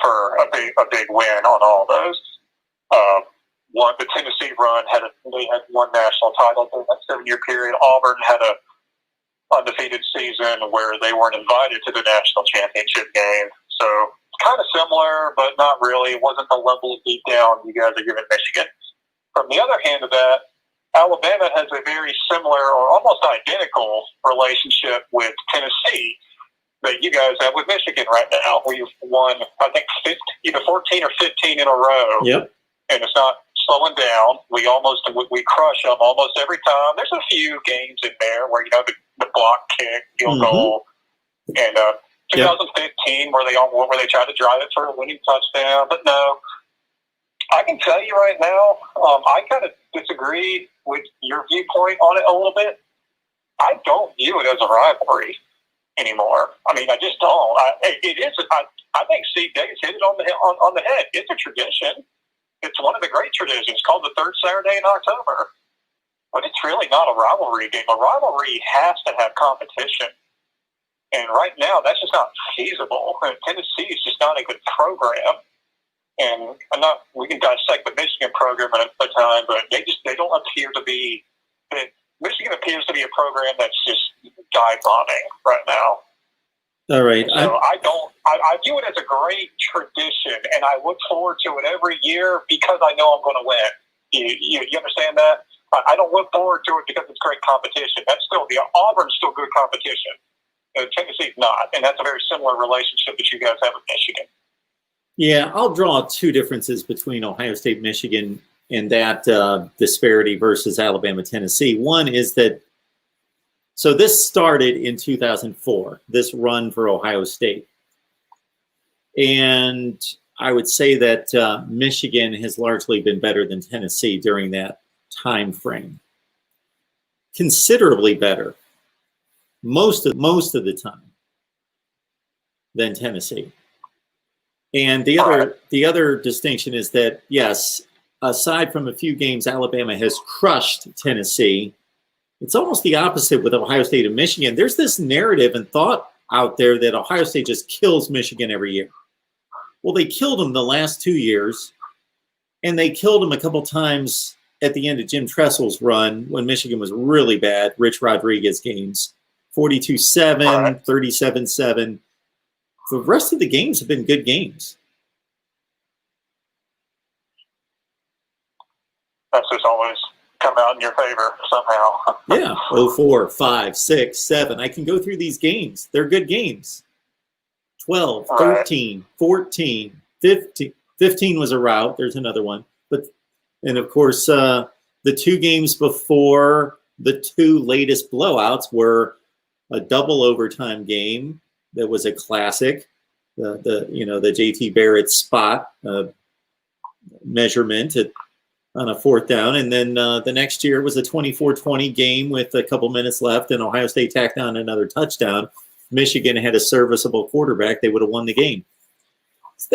for a big win on all those. The Tennessee run they had one national title during that 7-year period. Auburn had a undefeated season where they weren't invited to the national championship game. So kind of similar, but not really. It wasn't the level of beatdown you guys are giving Michigan. From the other hand of that, Alabama has a very similar or almost identical relationship with Tennessee that you guys have with Michigan right now. We've won, I think, either 14 or 15 in a row. Yep. And it's not slowing down. We crush them almost every time. There's a few games in there where, you know, the block kick, field goal, and 2015 where they tried to drive it for a winning touchdown. But no, I can tell you right now, I kind of disagree with your viewpoint on it a little bit. I don't view it as a rivalry anymore. I mean, I just don't. It is. I think Steve Davis hit it on the head. It's a tradition. It's one of the great traditions called the third Saturday in October. But it's really not a rivalry game. A rivalry has to have competition. And right now, that's just not feasible. And Tennessee is just not a good program. And we can dissect the Michigan program at a time, but they don't appear to be. Michigan appears to be a program that's just dive bombing right now. All right. So I view it as a great tradition, and I look forward to it every year because I know I'm going to win. You understand that? I don't look forward to it because it's great competition. Auburn's still good competition. Tennessee's not, and that's a very similar relationship that you guys have with Michigan. Yeah, I'll draw two differences between Ohio State, Michigan, and that disparity versus Alabama, Tennessee. One is that, so this started in 2004, this run for Ohio State. And I would say that Michigan has largely been better than Tennessee during that time frame. Considerably better, most of the time, than Tennessee. And the other distinction is that, yes, aside from a few games, Alabama has crushed Tennessee. It's almost the opposite with Ohio State and Michigan. There's this narrative and thought out there that Ohio State just kills Michigan every year. Well, they killed them the last 2 years, and they killed them a couple times at the end of Jim Tressel's run when Michigan was really bad, Rich Rodriguez games, 42-7, 37-7. The rest of the games have been good games. That's just always come out in your favor somehow. Yeah, 04, 5, 6, 7. I can go through these games. They're good games. 12, 13, 14, 15. 15 was a rout. There's another one. And of course, the two games before the two latest blowouts were a double overtime game that was a classic. The JT Barrett spot measurement on a fourth down. And then the next year was a 24-20 game with a couple minutes left, and Ohio State tacked on another touchdown. Michigan had a serviceable quarterback. They would have won the game. So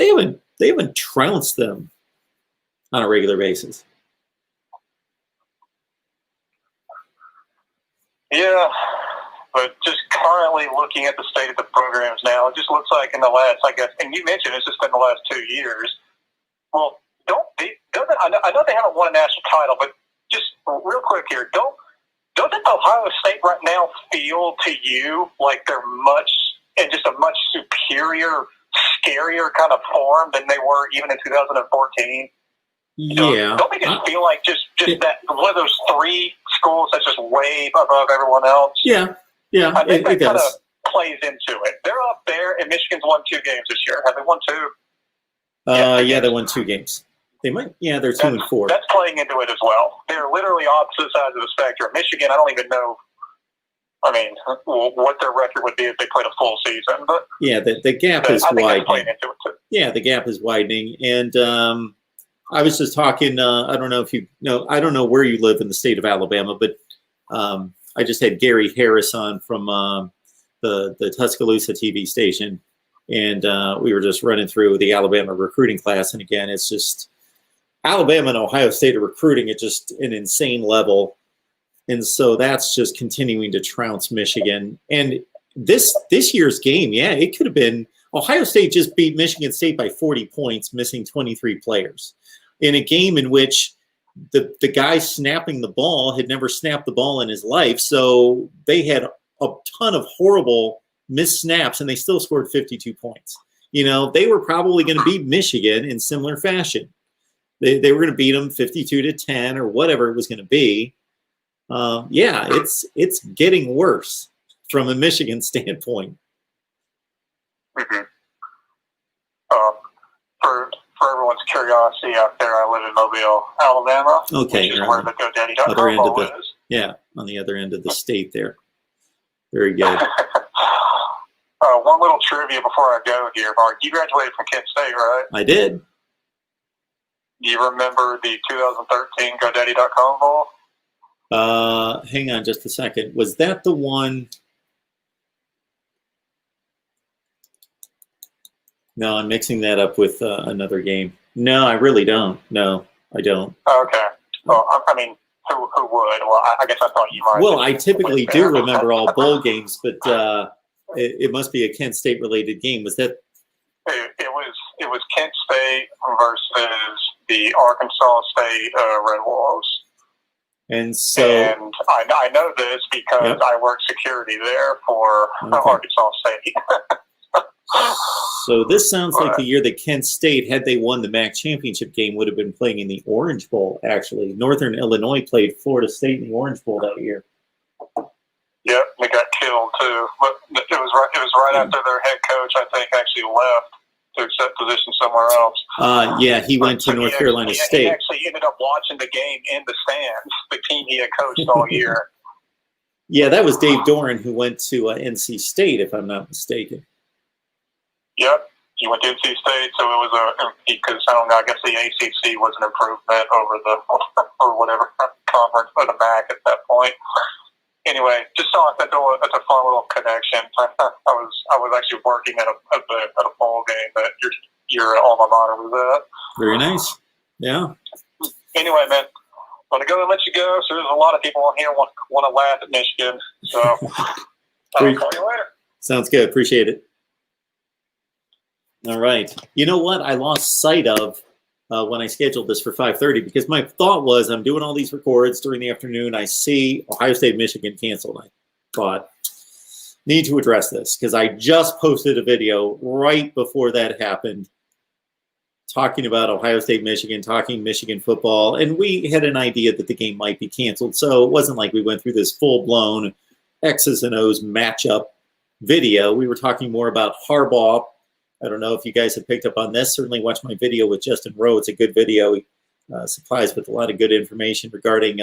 they haven't trounced them on a regular basis. Yeah, but just currently looking at the state of the programs now, it just looks like in the last, I guess, and you mentioned it's just been the last 2 years. Well, I know they haven't won a national title, but just real quick here, doesn't Ohio State right now feel to you like they're just a much superior, scarier kind of form than they were even in 2014? Yeah. Don't they just feel like just that one of those three schools that's just way above everyone else? Yeah, I think that it kind of does. plays into it. They're up there, and Michigan's won 2 games this year. Have they won 2? Yeah, they won 2 games. They might. Yeah, they're 2 and 4. That's playing into it as well. They're literally opposite sides of the spectrum. Michigan, I don't even know. I mean, what their record would be if they played a full season. But yeah, the gap is widening. Playing into it too. Yeah, the gap is widening, and I was just talking. I don't know if you know. I don't know where you live in the state of Alabama, but I just had Gary Harris on from the Tuscaloosa TV station, and we were just running through the Alabama recruiting class. And again, it's just Alabama and Ohio State are recruiting at just an insane level. And so that's just continuing to trounce Michigan. And this year's game, yeah, it could have been Ohio State just beat Michigan State by 40 points, missing 23 players in a game in which the guy snapping the ball had never snapped the ball in his life. So they had a ton of horrible missed snaps, and they still scored 52 points. You know, they were probably going to beat Michigan in similar fashion. They were going to beat them 52-10 or whatever it was going to be. Yeah, it's getting worse from a Michigan standpoint. Mm-hmm. For everyone's curiosity out there, I live in Mobile, Alabama. Okay, which is where the GoDaddy.com other end of ball the is. yeah, on the other end of the state there. Very good. One little trivia before I go here, Mark. You graduated from Kent State, right? I did. Do you remember the 2013 GoDaddy.com ball? Hang on just a second. Was that the one? No, I'm mixing that up with another game. No, I really don't. No, I don't. Okay. Well, I mean, who would? Well, I guess I thought you might. Well, I typically do remember all bowl games, but it must be a Kent State related game. Was that? It was Kent State versus the Arkansas State Red Wolves. And so, and I know this because yep. I worked security there for Arkansas State. So this sounds like the year that Kent State, had they won the MAC championship game, would have been playing in the Orange Bowl, actually. Northern Illinois played Florida State in the Orange Bowl that year. Yep, they got killed too. But it was right after their head coach, I think, actually left to accept position somewhere else. Yeah, he went to North Carolina State. He actually ended up watching the game in the stands, the team he had coached all year. Yeah, that was Dave Doran, who went to NC State, if I'm not mistaken. Yep, he went to NC State, so it was because I don't know. I guess the ACC was an improvement over the or whatever conference or the MAC at that point. Anyway, just thought that's a fun little connection. I was actually working at a bowl game that your alma mater was at. Very nice. Yeah. Anyway, man, I'm gonna go and let you go. So there's a lot of people on here want to laugh at Michigan. So I'll call you later. Sounds good. Appreciate it. All right. You know what? I lost sight of when I scheduled this for 5:30 because my thought was I'm doing all these records during the afternoon. I see Ohio State, Michigan canceled. I thought, need to address this because I just posted a video right before that happened talking about Ohio State, Michigan, talking Michigan football. And we had an idea that the game might be canceled. So it wasn't like we went through this full-blown X's and O's matchup video. We were talking more about Harbaugh. I don't know if you guys have picked up on this. Certainly watch my video with Justin Rowe. It's a good video. He supplies with a lot of good information regarding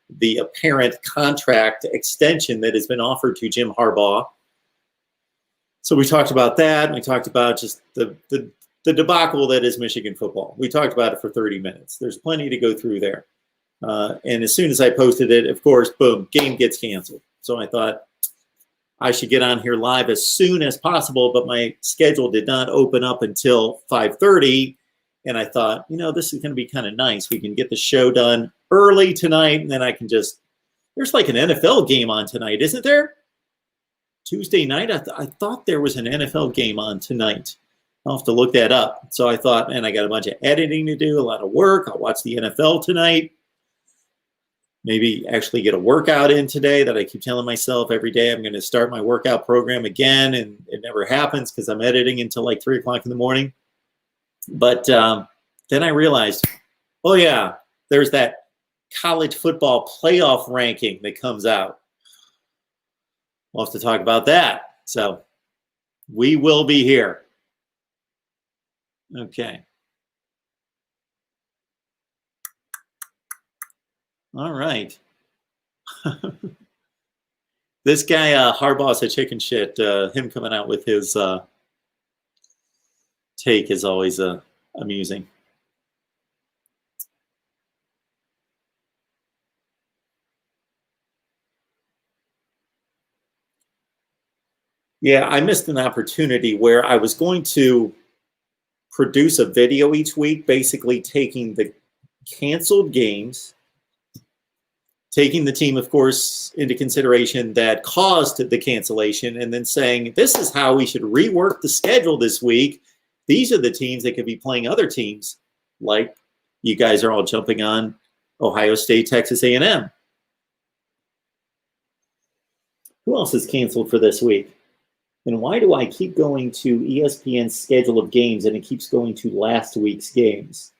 the apparent contract extension that has been offered to Jim Harbaugh. So we talked about that. We talked about just the debacle that is Michigan football. We talked about it for 30 minutes. There's plenty to go through there. And as soon as I posted it, of course, boom, game gets canceled. So I thought, I should get on here live as soon as possible, but my schedule did not open up until 5:30. And I thought, this is going to be kind of nice. We can get the show done early tonight, and then I can there's like an NFL game on tonight, isn't there? Tuesday night? I thought there was an NFL game on tonight. I'll have to look that up. So I thought, man, I got a bunch of editing to do, a lot of work. I'll watch the NFL tonight. Maybe actually get a workout in today that I keep telling myself every day I'm going to start my workout program again, and it never happens because I'm editing until like 3 o'clock in the morning. But then I realized, oh yeah, there's that college football playoff ranking that comes out. We'll have to talk about that. So we will be here. Okay. All right. This guy, Harbaugh's a chicken shit. Him coming out with his take is always amusing. Yeah, I missed an opportunity where I was going to produce a video each week, basically taking canceled games, taking the team, of course, into consideration that caused the cancellation, and then saying, this is how we should rework the schedule this week. These are the teams that could be playing other teams, like you guys are all jumping on Ohio State, Texas A&M. Who else is canceled for this week? And why do I keep going to ESPN's schedule of games and it keeps going to last week's games?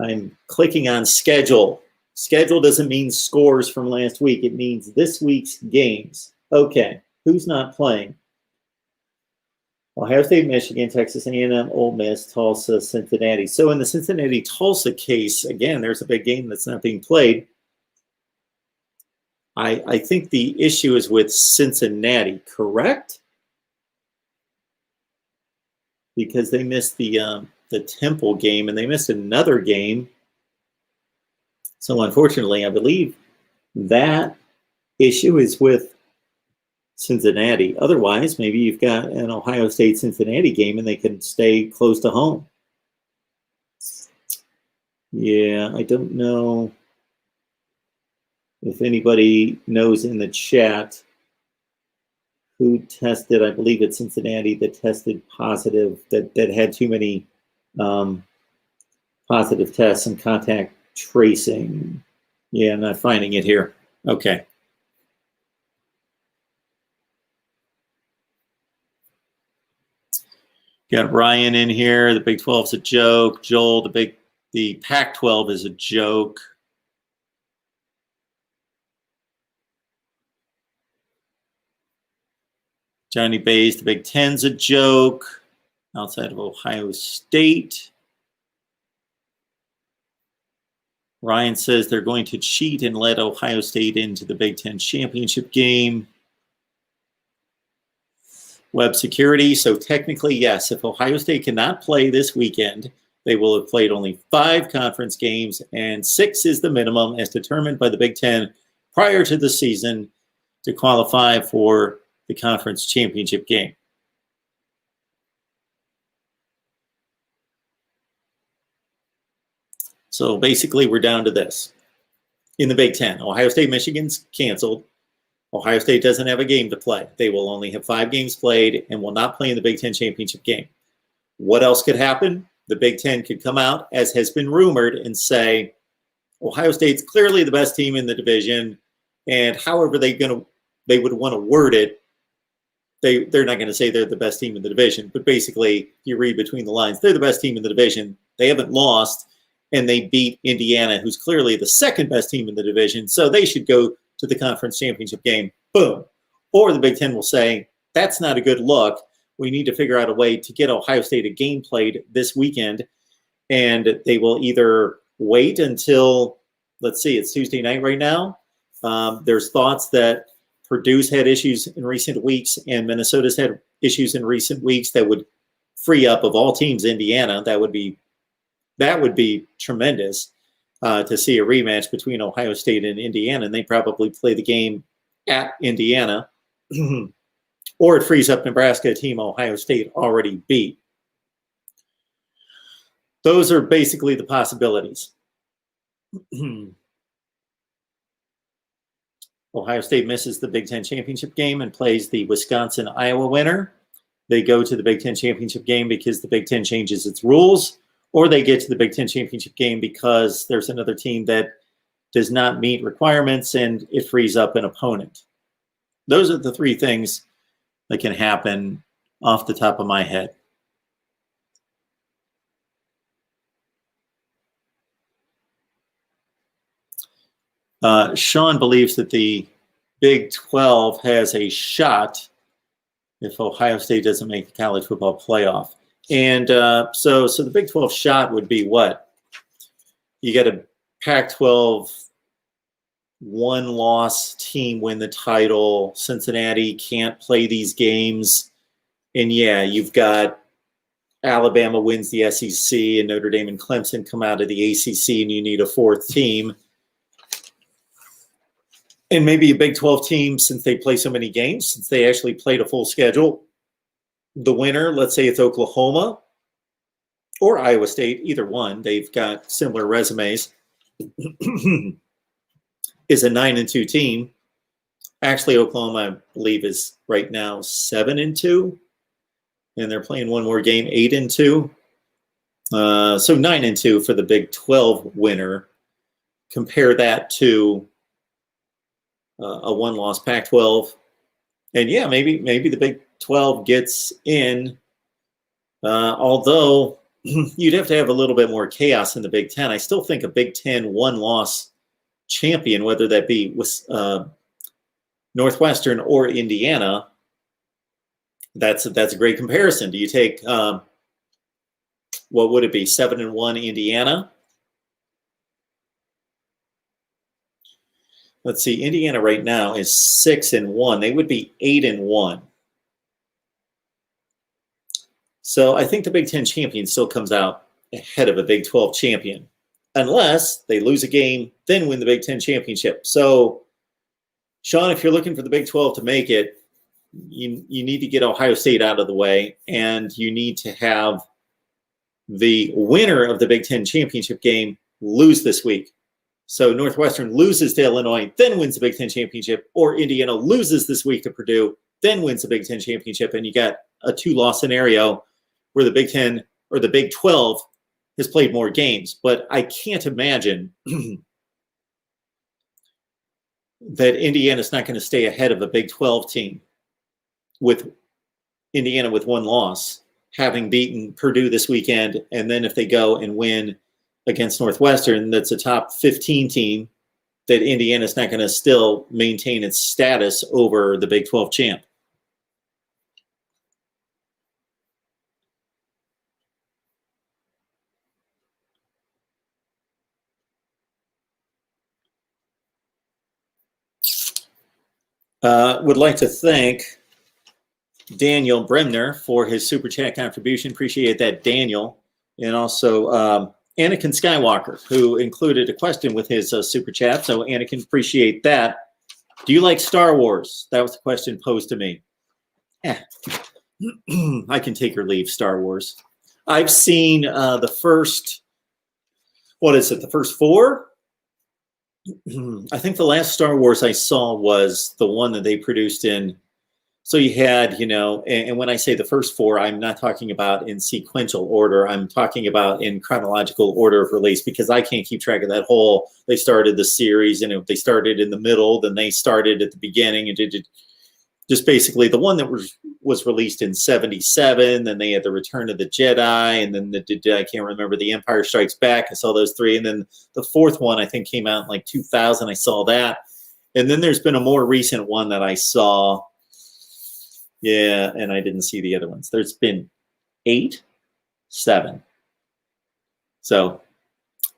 I'm clicking on schedule. Schedule doesn't mean scores from last week. It means this week's games. Okay, who's not playing? Ohio State, Michigan, Texas A&M, Ole Miss, Tulsa, Cincinnati. So in the Cincinnati-Tulsa case, again, there's a big game that's not being played. I think the issue is with Cincinnati, correct? Because they missed the Temple game and they missed another game. So unfortunately, I believe that issue is with Cincinnati. Otherwise, maybe you've got an Ohio State-Cincinnati game and they can stay close to home. Yeah, I don't know if anybody knows in the chat who tested. I believe it's Cincinnati that tested positive, that had too many positive tests and contact tracing. Yeah, I'm not finding it here. Okay. Got Ryan in here. The Big 12's a joke. Joel, the Pac-12 is a joke. Johnny Bays, the Big 10's a joke outside of Ohio State. Ryan says they're going to cheat and let Ohio State into the Big Ten championship game. Web security. So technically, yes, if Ohio State cannot play this weekend, they will have played only 5 conference games, and 6 is the minimum as determined by the Big Ten prior to the season to qualify for the conference championship game. So basically, we're down to this. In the Big Ten, Ohio State, Michigan's canceled. Ohio State doesn't have a game to play. They will only have 5 games played and will not play in the Big Ten championship game. What else could happen? The Big Ten could come out, as has been rumored, and say, Ohio State's clearly the best team in the division, and however they would want to word it, they're not going to say they're the best team in the division, but basically, you read between the lines, they're the best team in the division. They haven't lost, and they beat Indiana, who's clearly the second best team in the division, so they should go to the conference championship game. Boom. Or the Big Ten will say, that's not a good look. We need to figure out a way to get Ohio State a game played this weekend, and they will either wait until, let's see, it's Tuesday night right now. There's thoughts that Purdue's had issues in recent weeks and Minnesota's had issues in recent weeks that would free up, of all teams, Indiana. That would be tremendous to see a rematch between Ohio State and Indiana, and they probably play the game at Indiana. Or it frees up Nebraska, a team Ohio State already beat. Those are basically the possibilities. Ohio State misses the Big Ten championship game and plays the Wisconsin-Iowa winner. They go to the Big Ten championship game because the Big Ten changes its rules, or they get to the Big Ten championship game because there's another team that does not meet requirements and it frees up an opponent. Those are the 3 things that can happen off the top of my head. Sean believes that the Big 12 has a shot if Ohio State doesn't make the college football playoff. And so the Big 12 shot would be what? You got a Pac-12 one-loss team win the title. Cincinnati can't play these games. And, yeah, you've got Alabama wins the SEC and Notre Dame and Clemson come out of the ACC, and you need a 4th team. And maybe a Big 12 team, since they play so many games, since they actually played a full schedule, the winner, let's say it's Oklahoma or Iowa State, either one. They've got similar resumes. Is a 9-2 team. Actually, Oklahoma, I believe, is right now 7-2, and they're playing one more game, 8-2. So 9-2 for the Big 12 winner. Compare that to a one-loss Pac-12, and yeah, maybe the Big 12 gets in. Although you'd have to have a little bit more chaos in the Big 10. I still think a Big 10 one-loss champion, whether that be with Northwestern or Indiana, that's a great comparison. Do you take what would it be, 7-1 Indiana? Let's see, Indiana right now is 6-1. They would be 8-1. So I think the Big 10 champion still comes out ahead of a Big 12 champion, unless they lose a game, then win the Big 10 championship. So, Sean, if you're looking for the Big 12 to make it, you need to get Ohio State out of the way, and you need to have the winner of the Big 10 championship game lose this week. So Northwestern loses to Illinois, then wins the Big 10 championship, or Indiana loses this week to Purdue, then wins the Big 10 championship, and you got a two-loss scenario where the Big 10 or the Big 12 has played more games. But I can't imagine that Indiana's not going to stay ahead of a Big 12 team with Indiana with one loss, having beaten Purdue this weekend, and then if they go and win against Northwestern, that's a top 15 team, that Indiana's not going to still maintain its status over the Big 12 champ. Would like to thank Daniel Bremner for his Super Chat contribution. Appreciate that, Daniel. And also Anakin Skywalker, who included a question with his Super Chat. So, Anakin, appreciate that. Do you like Star Wars? That was the question posed to me. I can take or leave Star Wars. I've seen the first, the first four? I think the last Star Wars I saw was the one that they produced in. So you had, and when I say the first four, I'm not talking about in sequential order. I'm talking about in chronological order of release, because I can't keep track of that whole, they started the series, and if they started in the middle, then they started at the beginning and did just basically the one that was released in 77. Then they had the Return of the Jedi, and then I can't remember, the Empire Strikes Back. I saw those three. And then the fourth one, I think, came out in like 2000. I saw that. And then there's been a more recent one that I saw. Yeah, and I didn't see the other ones. There's been 7. So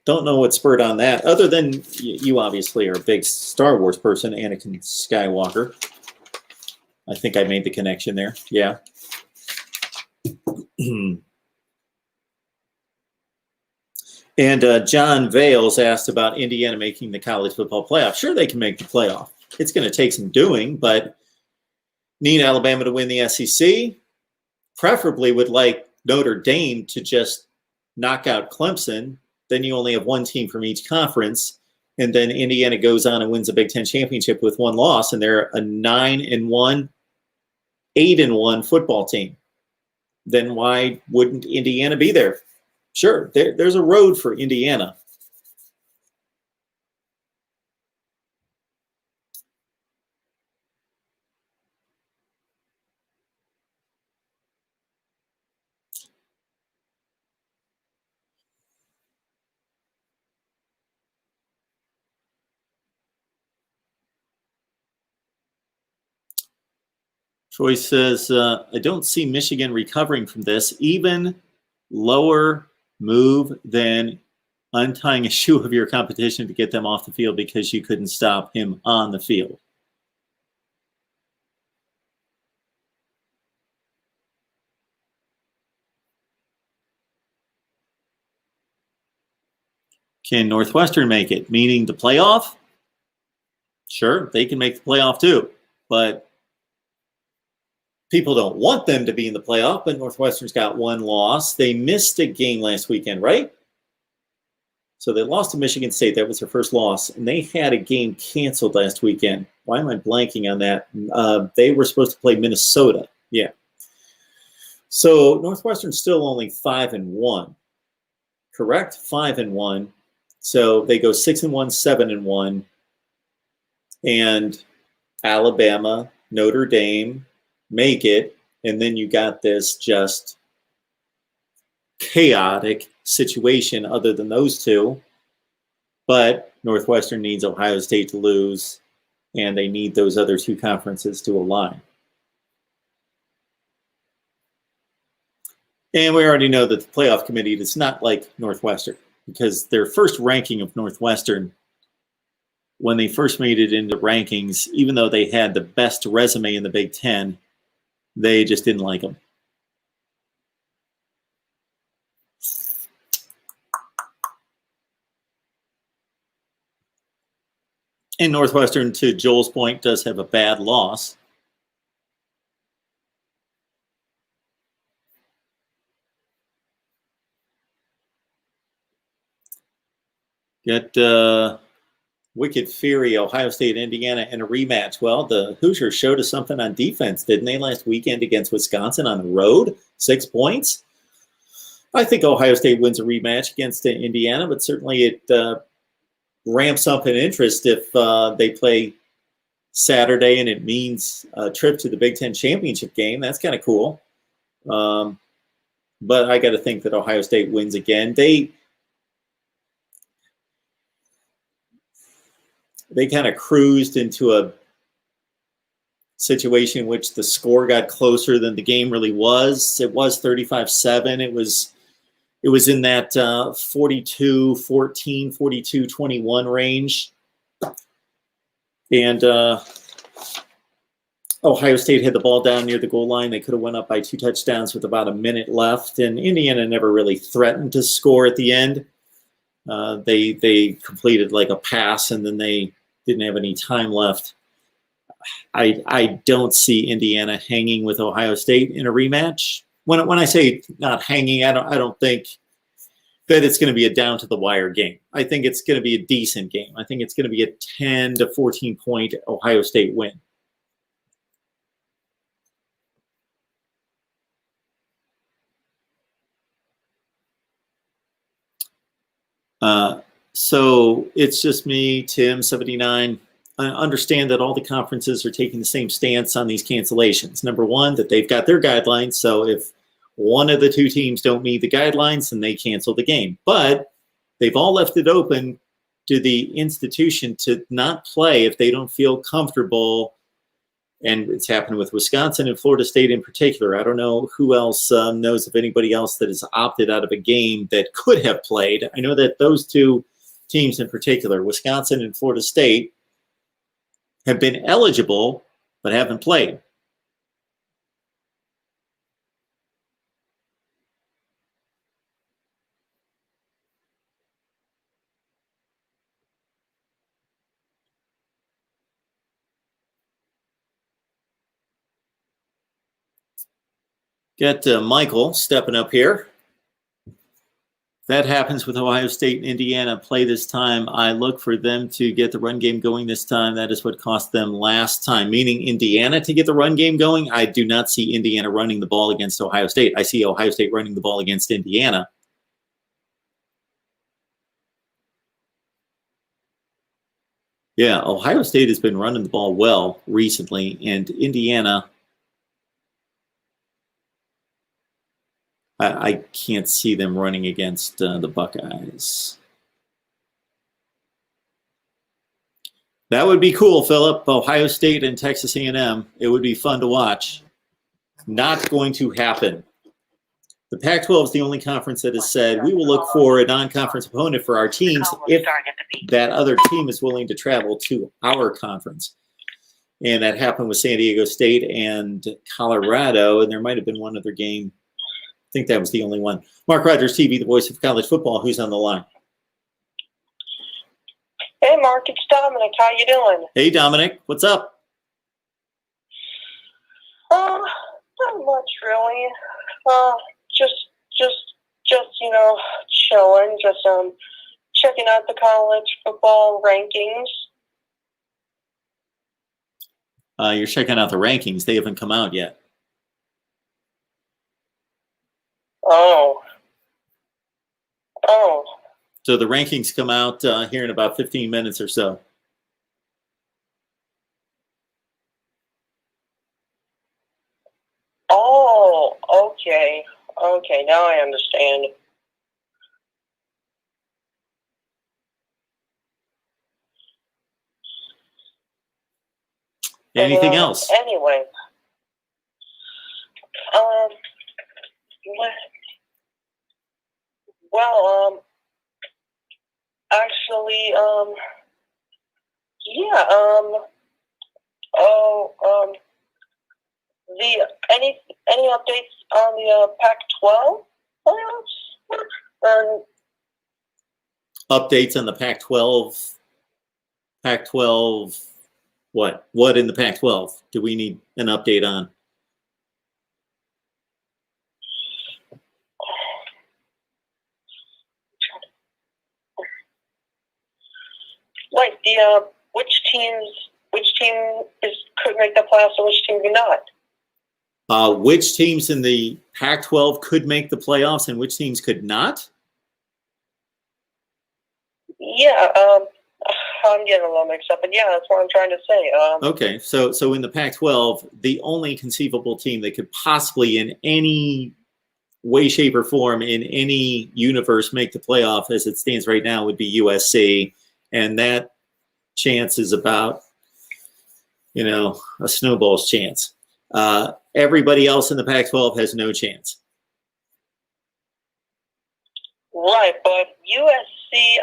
don't know what spurred on that, other than you obviously are a big Star Wars person, Anakin Skywalker. I think I made the connection there. Yeah. And John Vales asked about Indiana making the college football playoff. Sure, they can make the playoff. It's going to take some doing, but need Alabama to win the SEC. Preferably would like Notre Dame to just knock out Clemson. Then you only have one team from each conference. And then Indiana goes on and wins the Big Ten championship with one loss, and they're a 9-1, 8-1 football team. Then why wouldn't Indiana be there? Sure, there's a road for Indiana. Troy says, I don't see Michigan recovering from this. Even lower move than untying a shoe of your competition to get them off the field because you couldn't stop him on the field. Can Northwestern make it? Meaning the playoff? Sure, they can make the playoff too. But people don't want them to be in the playoff, but Northwestern's got one loss. They missed a game last weekend, right? So they lost to Michigan State. That was their first loss. And they had a game canceled last weekend. Why am I blanking on that? They were supposed to play Minnesota. Yeah. So Northwestern's still only 5-1. Correct? 5-1. So they go 6-1, 7-1. And Alabama, Notre Dame make it. And then you got this just chaotic situation other than those two. But Northwestern needs Ohio State to lose, and they need those other two conferences to align. And we already know that the playoff committee does not like Northwestern, because their first ranking of Northwestern, when they first made it into rankings, even though they had the best resume in the Big Ten, they just didn't like them. And Northwestern, to Joel's point, does have a bad loss. Got Wicked Fury, Ohio State, Indiana, in a rematch. Well, the Hoosiers showed us something on defense, didn't they, last weekend against Wisconsin on the road? 6 points. I think Ohio State wins a rematch against Indiana, but certainly it ramps up in interest if they play Saturday and it means a trip to the Big Ten championship game. That's kind of cool. But I got to think that Ohio State wins again. They kind of cruised into a situation in which the score got closer than the game really was. It was 35-7. It was in that 42-14, 42-21 range. And Ohio State had the ball down near the goal line. They could have went up by 2 touchdowns with about a minute left. And Indiana never really threatened to score at the end. They completed like a pass, and then they didn't have any time left. I don't see Indiana hanging with Ohio State in a rematch. When I say not hanging, I don't think that it's going to be a down to the wire game. I think it's going to be a decent game. I think it's going to be a 10 to 14 point Ohio State win. So it's just me, Tim, 79. I understand that all the conferences are taking the same stance on these cancellations. Number one, that they've got their guidelines. So if one of the two teams don't meet the guidelines, then they cancel the game. But they've all left it open to the institution to not play if they don't feel comfortable. And it's happened with Wisconsin and Florida State in particular. I don't know who else knows of anybody else that has opted out of a game that could have played. I know that those two teams in particular, Wisconsin and Florida State, have been eligible but haven't played. Got Michael stepping up here. That happens with Ohio State and Indiana play this time. I look for them to get the run game going this time. That is what cost them last time, meaning Indiana to get the run game going. I do not see Indiana running the ball against Ohio State. I see Ohio State running the ball against Indiana. Yeah, Ohio State has been running the ball well recently, and Indiana, I can't see them running against the Buckeyes. That would be cool, Philip. Ohio State and Texas A&M. It would be fun to watch. Not going to happen. The Pac-12 is the only conference that has said we will look for a non-conference opponent for our teams if that other team is willing to travel to our conference. And that happened with San Diego State and Colorado, and there might have been one other game. I think that was the only one. Mark Rogers TV, the voice of college football. Who's on the line? Hey, Mark, it's Dominic. How you doing? Hey, Dominic. What's up? Not much, really. Just, chilling. Just checking out the college football rankings. You're checking out the rankings. They haven't come out yet. Oh. So the rankings come out here in about 15 minutes or so. Oh, okay. Okay, now I understand. Anything else? Anyway. Well, actually, yeah, any updates on the Pac-12 playoffs? Updates on the Pac-12. Pac-12. What? What in the Pac-12 do we need an update on? Like which team could make the playoffs and which team could not? Which teams in the Pac-12 could make the playoffs and which teams could not? Yeah, I'm getting a little mixed up, but yeah, that's what I'm trying to say. Okay, so in the Pac-12, the only conceivable team that could possibly, in any way, shape, or form, in any universe, make the playoff as it stands right now would be USC, and that chance is about, a snowball's chance. Everybody else in the Pac-12 has no chance. Right, but USC,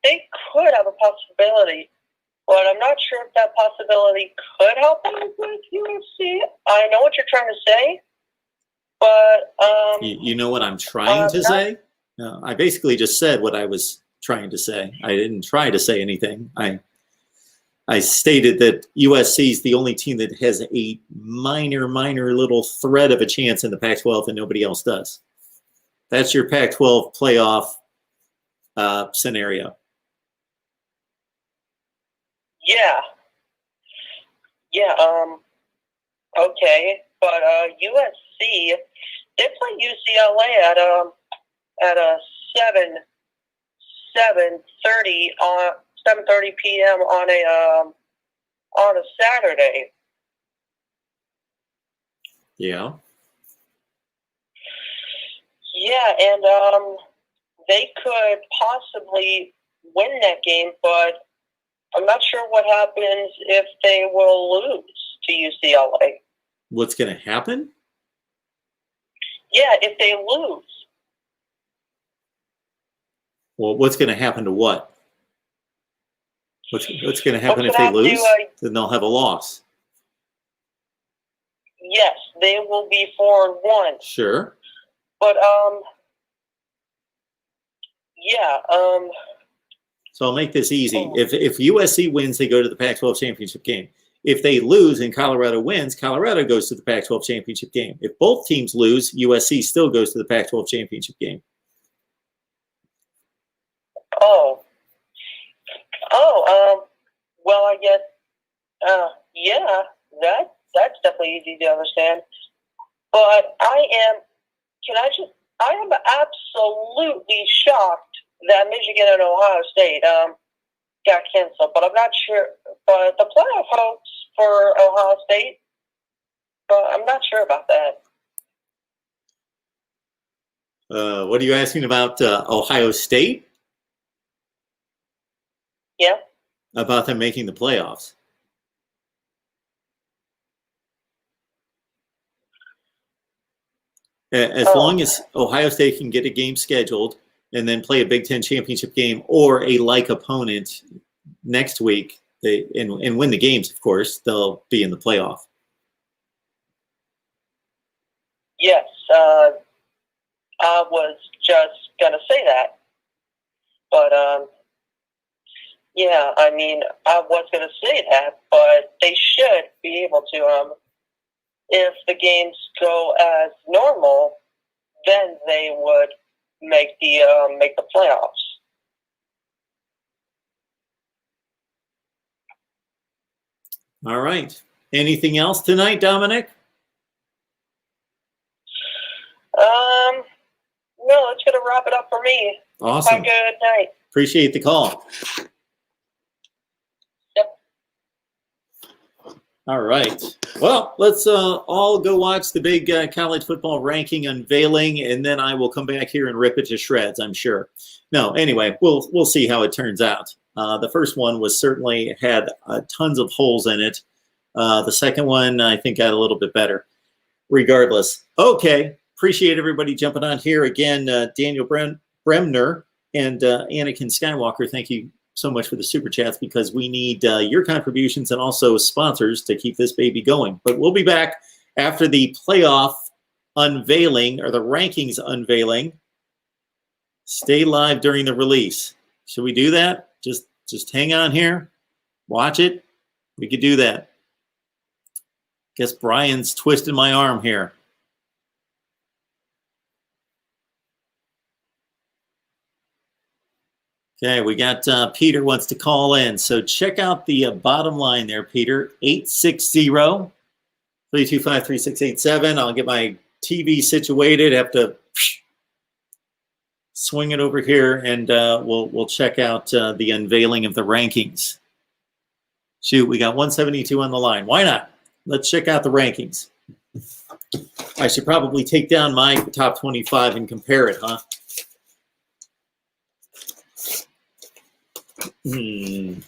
they could have a possibility, but I'm not sure if that possibility could help them with USC. I know what you're trying to say, but you know what I'm trying to say? No, I basically just said what I was trying to say. I didn't try to say anything. I stated that USC is the only team that has a minor little thread of a chance in the Pac-12 and nobody else does. That's your Pac-12 playoff scenario. Yeah, okay, but USC, they play UCLA at a 7:30 p.m. on a Saturday. Yeah. Yeah, and they could possibly win that game, but I'm not sure what happens if they will lose to UCLA. What's going to happen? Yeah, if they lose. Well, what's going to happen to what? What's going to happen if they lose? Then they'll have a loss. Yes, they will be 4-1. Sure. But yeah. So I'll make this easy. If USC wins, they go to the Pac-12 championship game. If they lose and Colorado wins, Colorado goes to the Pac-12 championship game. If both teams lose, USC still goes to the Pac-12 championship game. Well, I guess, yeah, that's definitely easy to understand. But I am absolutely shocked that Michigan and Ohio State got canceled. But I'm not sure. But the playoff hopes for Ohio State, but I'm not sure about that. What are you asking about Ohio State? Yeah. About them making the playoffs. As long as Ohio State can get a game scheduled and then play a Big Ten championship game or a like opponent next week, and win the games, of course, they'll be in the playoff. Yes, I was just going to say that. But, yeah, I mean, I was going to say that, but they should be able to if the games go as normal, then they would make the playoffs. All right. Anything else tonight, Dominic? No, it's gonna wrap it up for me. Awesome. Have a good night. Appreciate the call. Yep. All right. Well, let's all go watch the big college football ranking unveiling, and then I will come back here and rip it to shreds, I'm sure. No, anyway, we'll see how it turns out. The first one was certainly had tons of holes in it. The second one, I think, got a little bit better. Regardless. Okay. Appreciate everybody jumping on here. Again, Daniel Bremner and Anakin Skywalker, thank you so much for the super chats, because we need your contributions and also sponsors to keep this baby going. But we'll be back after the playoff unveiling, or the rankings unveiling. Stay live during the release. Should we do that? Just hang on here. Watch it. We could do that. Guess Brian's twisting my arm here. Okay, we got Peter wants to call in. So check out the bottom line there, Peter. 860-325-3687. I'll get my TV situated. Have to swing it over here, and we'll check out the unveiling of the rankings. Shoot, we got 172 on the line. Why not? Let's check out the rankings. I should probably take down my top 25 and compare it, huh? You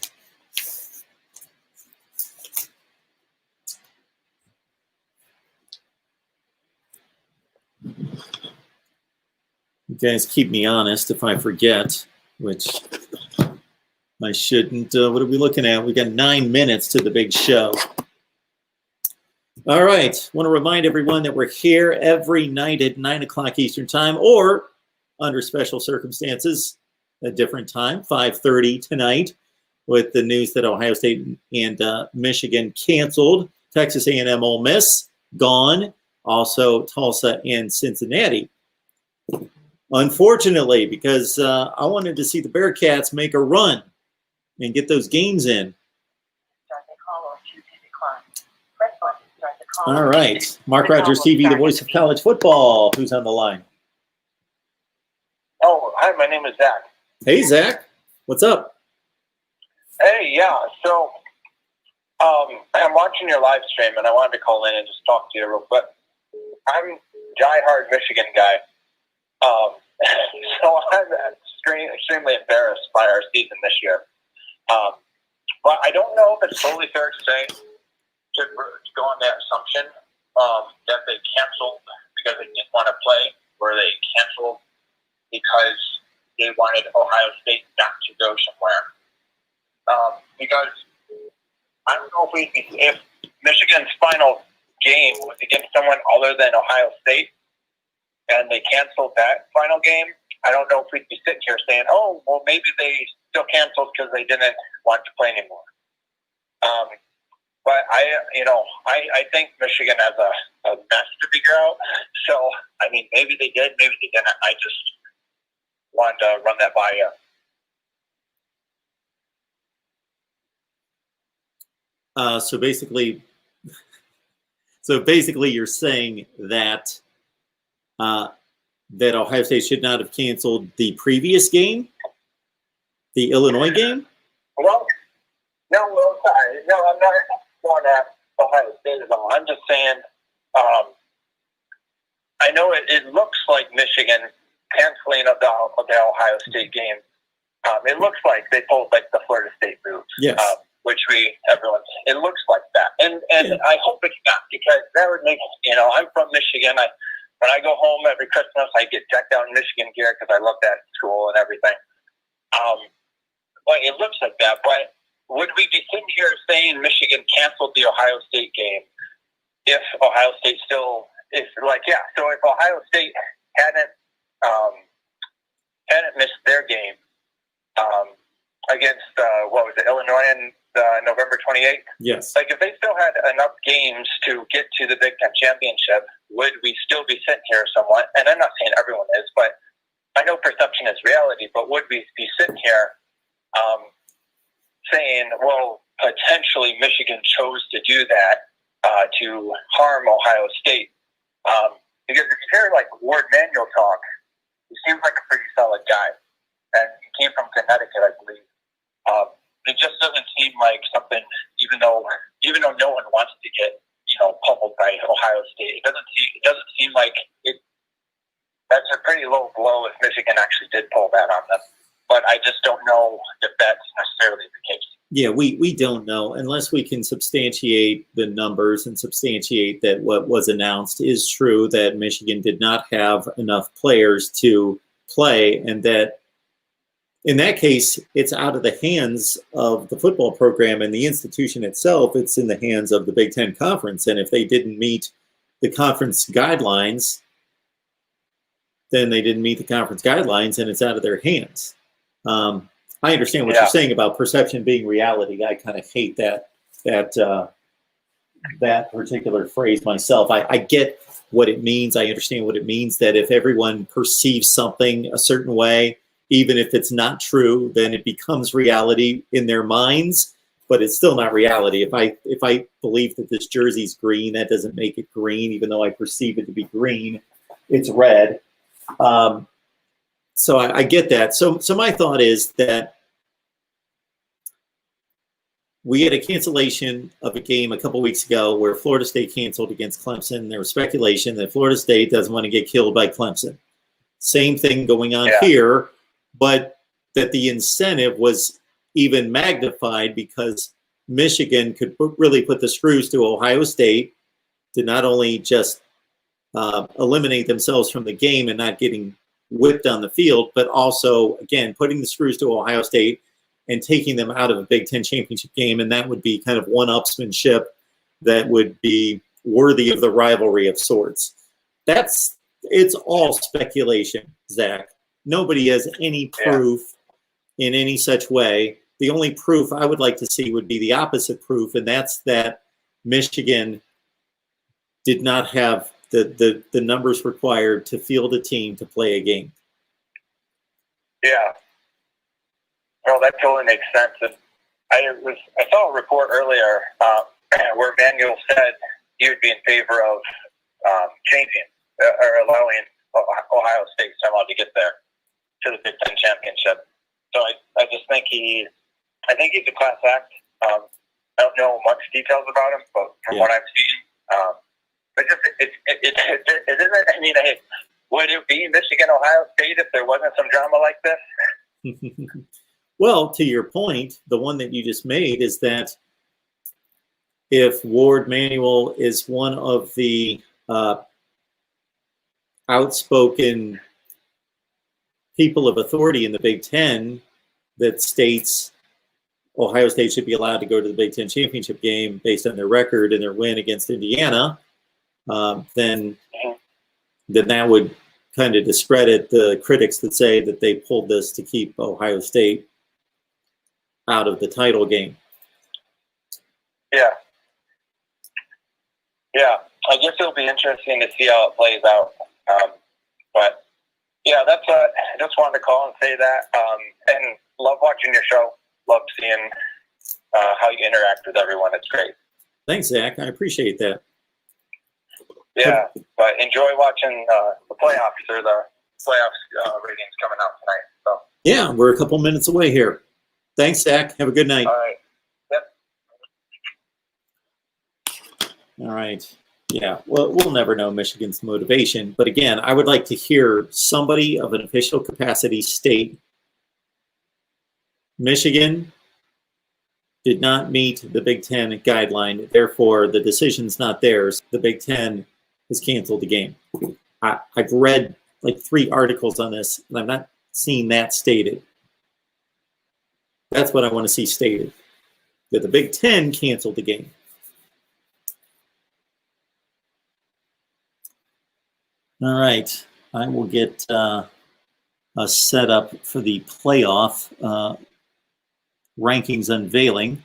guys keep me honest if I forget, which I shouldn't. What are we looking at? We got 9 minutes to the big show. All right. Want to remind everyone that we're here every night at 9 o'clock Eastern Time, or under special circumstances, a different time, 5:30 tonight, with the news that Ohio State and Michigan canceled, Texas A&M Ole Miss gone, also Tulsa and Cincinnati. Unfortunately, because I wanted to see the Bearcats make a run and get those games in. All right. Mark Rogers TV, the voice of college football. Who's on the line? Oh, hi, my name is Zach. Hey, Zach. What's up? Hey, yeah. So, I'm watching your live stream, and I wanted to call in and just talk to you real quick. I'm a diehard Michigan guy. So I'm extremely embarrassed by our season this year. But I don't know if it's totally fair to say, to go on that assumption, that they canceled because they didn't want to play, or they canceled because they wanted Ohio State not to go somewhere. Because I don't know if Michigan's final game was against someone other than Ohio State, and they canceled that final game, I don't know if we'd be sitting here saying, oh, well, maybe they still canceled because they didn't want to play anymore. But I think Michigan has a mess to figure out. So, I mean, maybe they did, maybe they didn't. I just wanted to run that by you. So basically, you're saying that that Ohio State should not have canceled the previous game, the Illinois game? Well, no, I'm not going at Ohio State at all. I'm just saying, I know it looks like Michigan canceling of the Ohio State game. It looks like they pulled like the Florida State move. Yes. Which it looks like that. And yeah. I hope it's not, because that would make, I'm from Michigan. When I go home every Christmas, I get decked out in Michigan gear because I love that school and everything. But it looks like that. But would we be sitting here saying Michigan canceled the Ohio State game if Ohio State so if Ohio State hadn't missed their game against Illinois, and November 28th. Yes. Like, if they still had enough games to get to the Big Ten championship, would we still be sitting here somewhat? And I'm not saying everyone is, but I know perception is reality. But would we be sitting here saying, well, potentially Michigan chose to do that to harm Ohio State? Because if you hear like Ward Manuel talk, he seems like a pretty solid guy, and he came from Connecticut, I believe. It just doesn't seem like something, even though no one wants to get pummeled by Ohio State. It doesn't seem like it. That's a pretty low blow if Michigan actually did pull that on them. But I just don't know if that's necessarily the case. Yeah, we don't know unless we can substantiate the numbers and substantiate that what was announced is true, that Michigan did not have enough players to play, and that in that case, it's out of the hands of the football program and the institution itself. It's in the hands of the Big Ten Conference. And if they didn't meet the conference guidelines, then they didn't meet the conference guidelines, and it's out of their hands. I understand what you're saying about perception being reality. I kind of hate that particular phrase myself. I get what it means. I understand what it means, that if everyone perceives something a certain way, even if it's not true, then it becomes reality in their minds, but it's still not reality. If I believe that this jersey's green, that doesn't make it green, even though I perceive it to be green. It's red. So I get that. So my thought is that we had a cancellation of a game a couple weeks ago where Florida State canceled against Clemson. There was speculation that Florida State doesn't want to get killed by Clemson. Same thing going on here, but that the incentive was even magnified because Michigan could really put the screws to Ohio State to not only just eliminate themselves from the game and not getting whipped on the field, but also, again, putting the screws to Ohio State and taking them out of a Big Ten championship game. And that would be kind of one-upsmanship that would be worthy of the rivalry of sorts. It's all speculation, Zach. Nobody has any proof in any such way. The only proof I would like to see would be the opposite proof, and that's that Michigan did not have the numbers required to field a team to play a game. Yeah. Well, that totally makes sense. And I saw a report earlier where Manuel said he would be in favor of changing or allowing Ohio State somehow to get there to the Big Ten championship. So I just think he's a class act. I don't know much details about him, but from what I've seen, but just it isn't. I mean, would it be Michigan, Ohio State if there wasn't some drama like this? Well, to your point, the one that you just made is that if Ward Manuel is one of the outspoken people of authority in the Big Ten that states Ohio State should be allowed to go to the Big Ten championship game based on their record and their win against Indiana, then that would kind of discredit the critics that say that they pulled this to keep Ohio State out of the title game. Yeah. I guess it'll be interesting to see how it plays out. But yeah, that's I just wanted to call and say that. And love watching your show. Love seeing how you interact with everyone. It's great. Thanks, Zach. I appreciate that. Yeah, but enjoy watching the playoffs or the playoffs ratings coming out tonight. So yeah, we're a couple minutes away here. Thanks, Zach. Have a good night. All right. Yep. All right. Yeah, well, we'll never know Michigan's motivation. But again, I would like to hear somebody of an official capacity state Michigan did not meet the Big Ten guideline. Therefore, the decision's not theirs. The Big Ten has canceled the game. I've read like 3 articles on this, and I'm not seeing that stated. That's what I want to see stated, that the Big Ten canceled the game. All right, I will get a setup for the playoff rankings unveiling.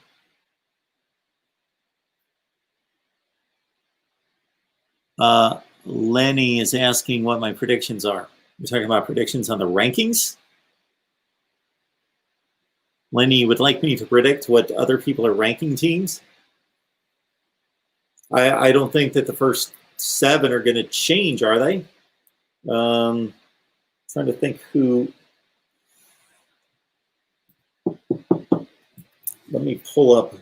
Lenny is asking what my predictions are. We're talking about predictions on the rankings. Lenny would like me to predict what other people are ranking teams. I don't think that the first 7 are going to change, are they? Trying to think who. Let me pull up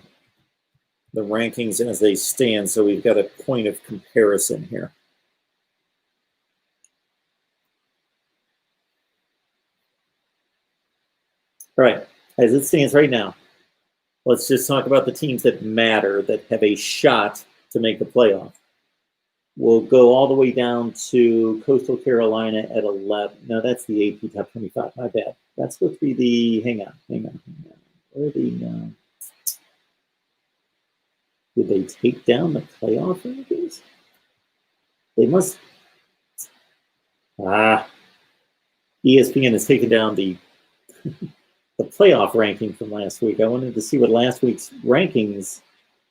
the rankings as they stand so we've got a point of comparison here. All right, as it stands right now, let's just talk about the teams that matter, that have a shot to make the playoff. We'll go all the way down to Coastal Carolina at 11. No, that's the AP Top 25. My bad. That's supposed to be the. Hang on. Where are the? Did they take down the playoff rankings? They must. ESPN has taken down the playoff ranking from last week. I wanted to see what last week's rankings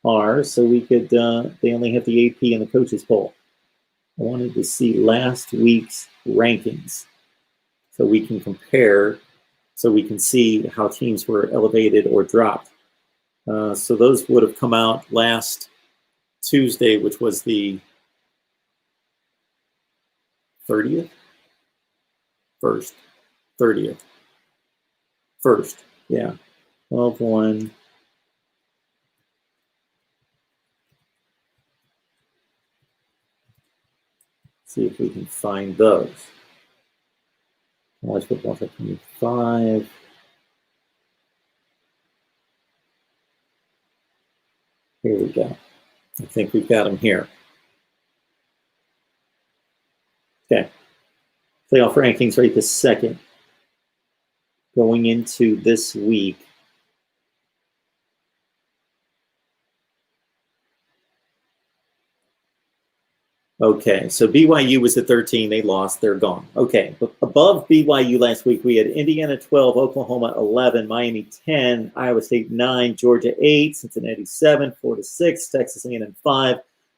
are, so we could. They only have the AP and the coaches poll. I wanted to see last week's rankings, so we can compare, so we can see how teams were elevated or dropped. So those would have come out last Tuesday, which was the 30th? 30th. First, yeah. 12-1. See if we can find those. College football for 25. Here we go. I think we've got them here. Okay. Playoff rankings right this second. Going into this week. Okay, so BYU was at 13. They lost. They're gone. Okay, but above BYU last week, we had Indiana 12, Oklahoma 11, Miami 10, Iowa State 9, Georgia 8, Cincinnati 7, Florida 6, Texas A&M 5,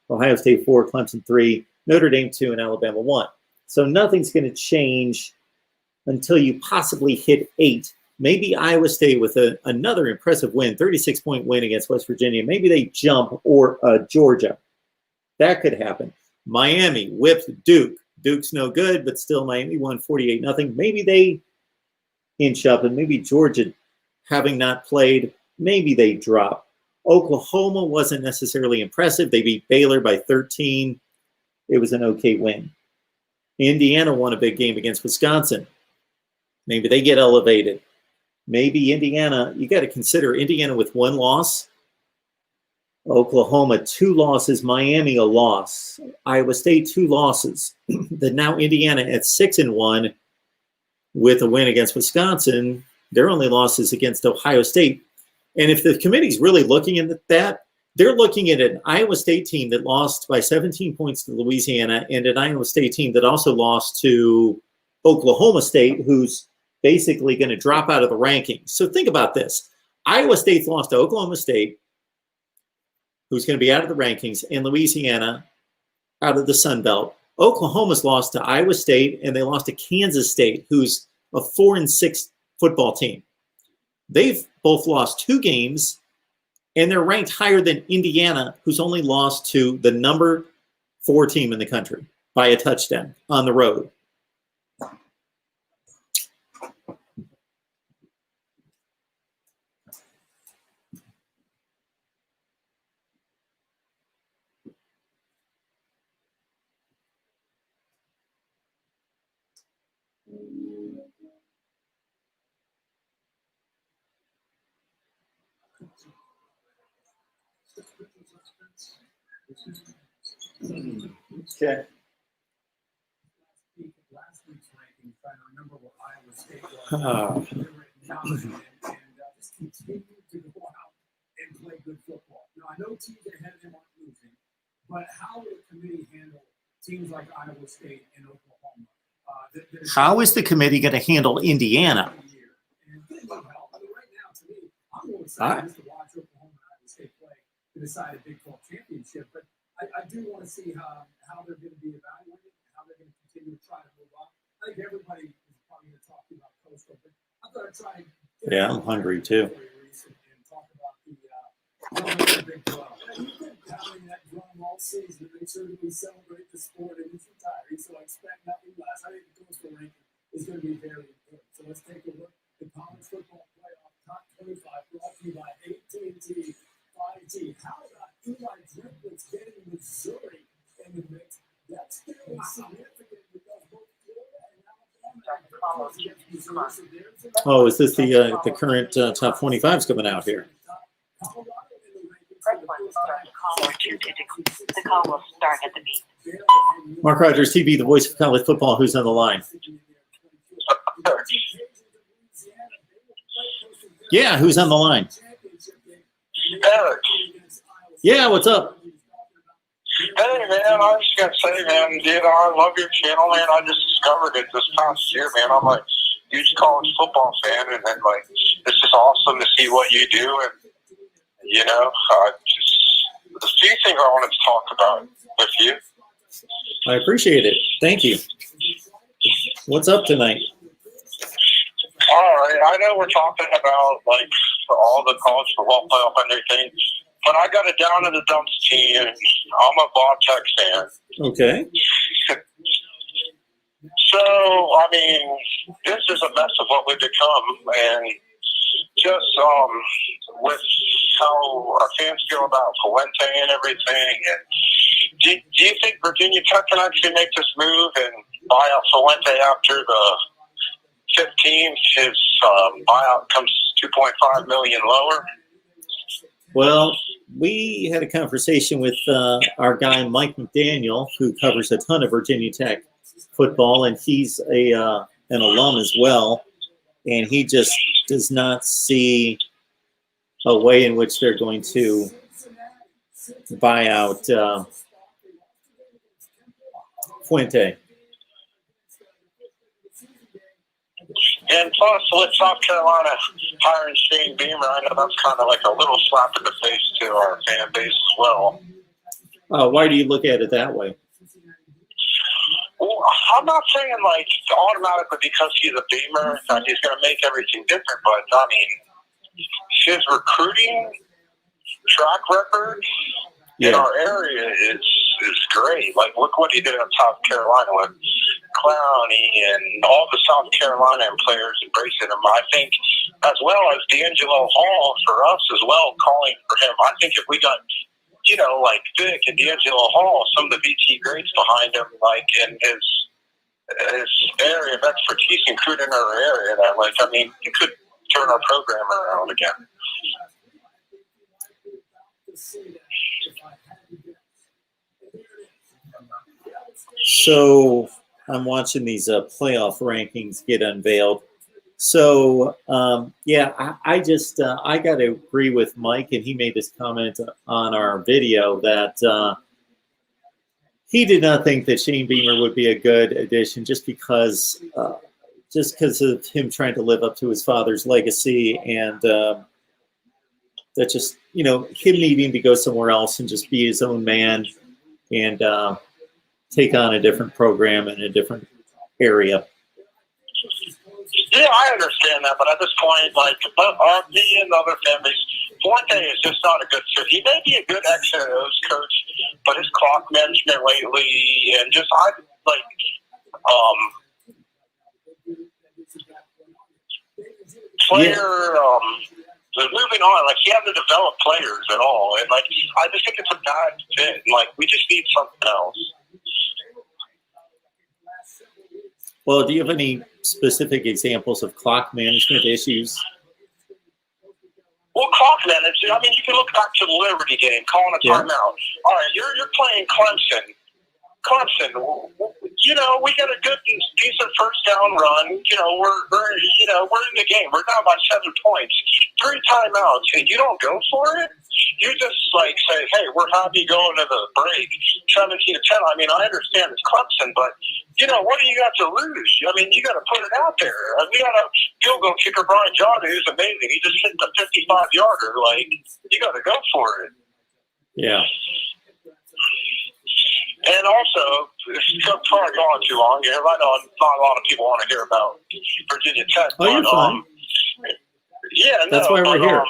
Ohio State 4, Clemson 3, Notre Dame 2, and Alabama 1. So nothing's going to change until you possibly hit 8. Maybe Iowa State with another impressive win, 36-point win against West Virginia. Maybe they jump, or Georgia. That could happen. Miami whipped Duke. Duke's no good, but still Miami won 48-0. Maybe they inch up, and maybe Georgia, having not played, maybe they drop. Oklahoma wasn't necessarily impressive. They beat Baylor by 13. It was an okay win. Indiana won a big game against Wisconsin. Maybe they get elevated. Maybe Indiana, you got to consider Indiana with 1 loss. Oklahoma 2 losses, Miami a loss, Iowa State 2 losses. Then now Indiana at 6-1 with a win against Wisconsin. Their only losses against Ohio State. And if the committee's really looking at that, they're looking at an Iowa State team that lost by 17 points to Louisiana, and an Iowa State team that also lost to Oklahoma State, who's basically going to drop out of the rankings. So think about this. Iowa State's lost to Oklahoma State, who's going to be out of the rankings, and Louisiana out of the Sun Belt. Oklahoma's lost to Iowa State, and they lost to Kansas State, who's a 4-6 football team. They've both lost 2 games, and they're ranked higher than Indiana, who's only lost to the number 4 team in the country by a touchdown on the road. Okay. Last week's ranking, trying to remember what Iowa State was. They were at 9 and just continued to go out and play good football. Now, I know teams ahead of them aren't losing, but how will the committee handle teams like Iowa State and Oklahoma? How is the committee going to handle Indiana? And they need help. I mean, right now, to me, I'm more excited just to watch Oklahoma and Iowa State play to decide a Big 12 championship. But I do want to see how they're going to be evaluated, how they're going to continue to try to move up. I think everybody is probably going to talk about Coastal, but I thought I'd try. Yeah, I'm hungry too. And talk about the big drum. He's been pounding that drum all season to make sure that we celebrate the sport and he's retired. So I expect nothing less. I think the Coastal ranking is going to be very important. So let's take a look at the college football playoff top 25 brought to you by AT&T 5G. How about Eli Drinkwitz getting Missouri in the mix? That's fairly significant because both Florida and Alabama. Oh, is this the current top 25s coming out here? Press 1 to start the call or 2 to decline. The call will start at the beep. Mark Rogers TV, the voice of college football. Who's on the line? Yeah, who's on the line? Eric. Yeah, what's up? Hey, man, I just got to say, man, dude, I love your channel, man. I just discovered it this past year, man. I'm like, huge college football fan, and then, like, it's just awesome to see what you do. And, you know, there's a few things I wanted to talk about with you. I appreciate it. Thank you. What's up tonight? All right, I know we're talking about, like, all the college football playoff and everything, but I got a down in the dumps team. I'm a Bobtech fan. Okay. So, I mean, this is a mess of what we've become, and just with how our fans feel about Fuente and everything. And do you think Virginia Tech can actually make this move and buy out Fuente after the 15th? His buyout comes $2.5 million lower. Well, we had a conversation with our guy Mike McDaniel, who covers a ton of Virginia Tech football, and he's an alum as well. And he just does not see a way in which they're going to buy out Fuente. And plus, with South Carolina hiring Shane Beamer, I know that's kind of like a little slap in the face to our fan base as well. Why do you look at it that way? Well, I'm not saying like automatically because he's a Beamer that he's going to make everything different, but I mean, his recruiting track record in our area is great. Like, look what he did in South Carolina with Clowney and all the South Carolina players embracing him. I think, as well as D'Angelo Hall for us as well, calling for him. I think if we got, you know, like Vic and D'Angelo Hall, some of the VT greats behind him, like in his area of expertise, including our area, that, like, I mean, you could turn our program around again. So I'm watching these playoff rankings get unveiled. So, I just I got to agree with Mike, and he made this comment on our video that he did not think that Shane Beamer would be a good addition just because of him trying to live up to his father's legacy, and that just, you know, him needing to go somewhere else and just be his own man and take on a different program in a different area. Yeah, I understand that, but at this point, like, me and other families, Fuente is just not a good fit. He may be a good X and O's coach, but his clock management lately, and just moving on, like, he hasn't developed players at all, and like, I just think it's a bad fit. And, like, we just need something else. Well, do you have any specific examples of clock management issues? Well, clock management, I mean, you can look back to the Liberty game, calling a timeout. All right, you're playing Clemson. You know, we got a good, decent first down run. You know, we're in the game. We're down by 7 points. 3 timeouts, and you don't go for it? You just, like, say, hey, we're happy going to the break, 17-10. I mean, I understand it's Clemson, but, you know, what do you got to lose? I mean, you got to put it out there. We got a field goal kicker, Brian Jordan, who's amazing. He just hit the 55-yarder. Like, you got to go for it. Yeah. And also, before I go on too long here, I know not a lot of people want to hear about Virginia Tech. Oh, you're fine. Yeah, no, That's why we're here.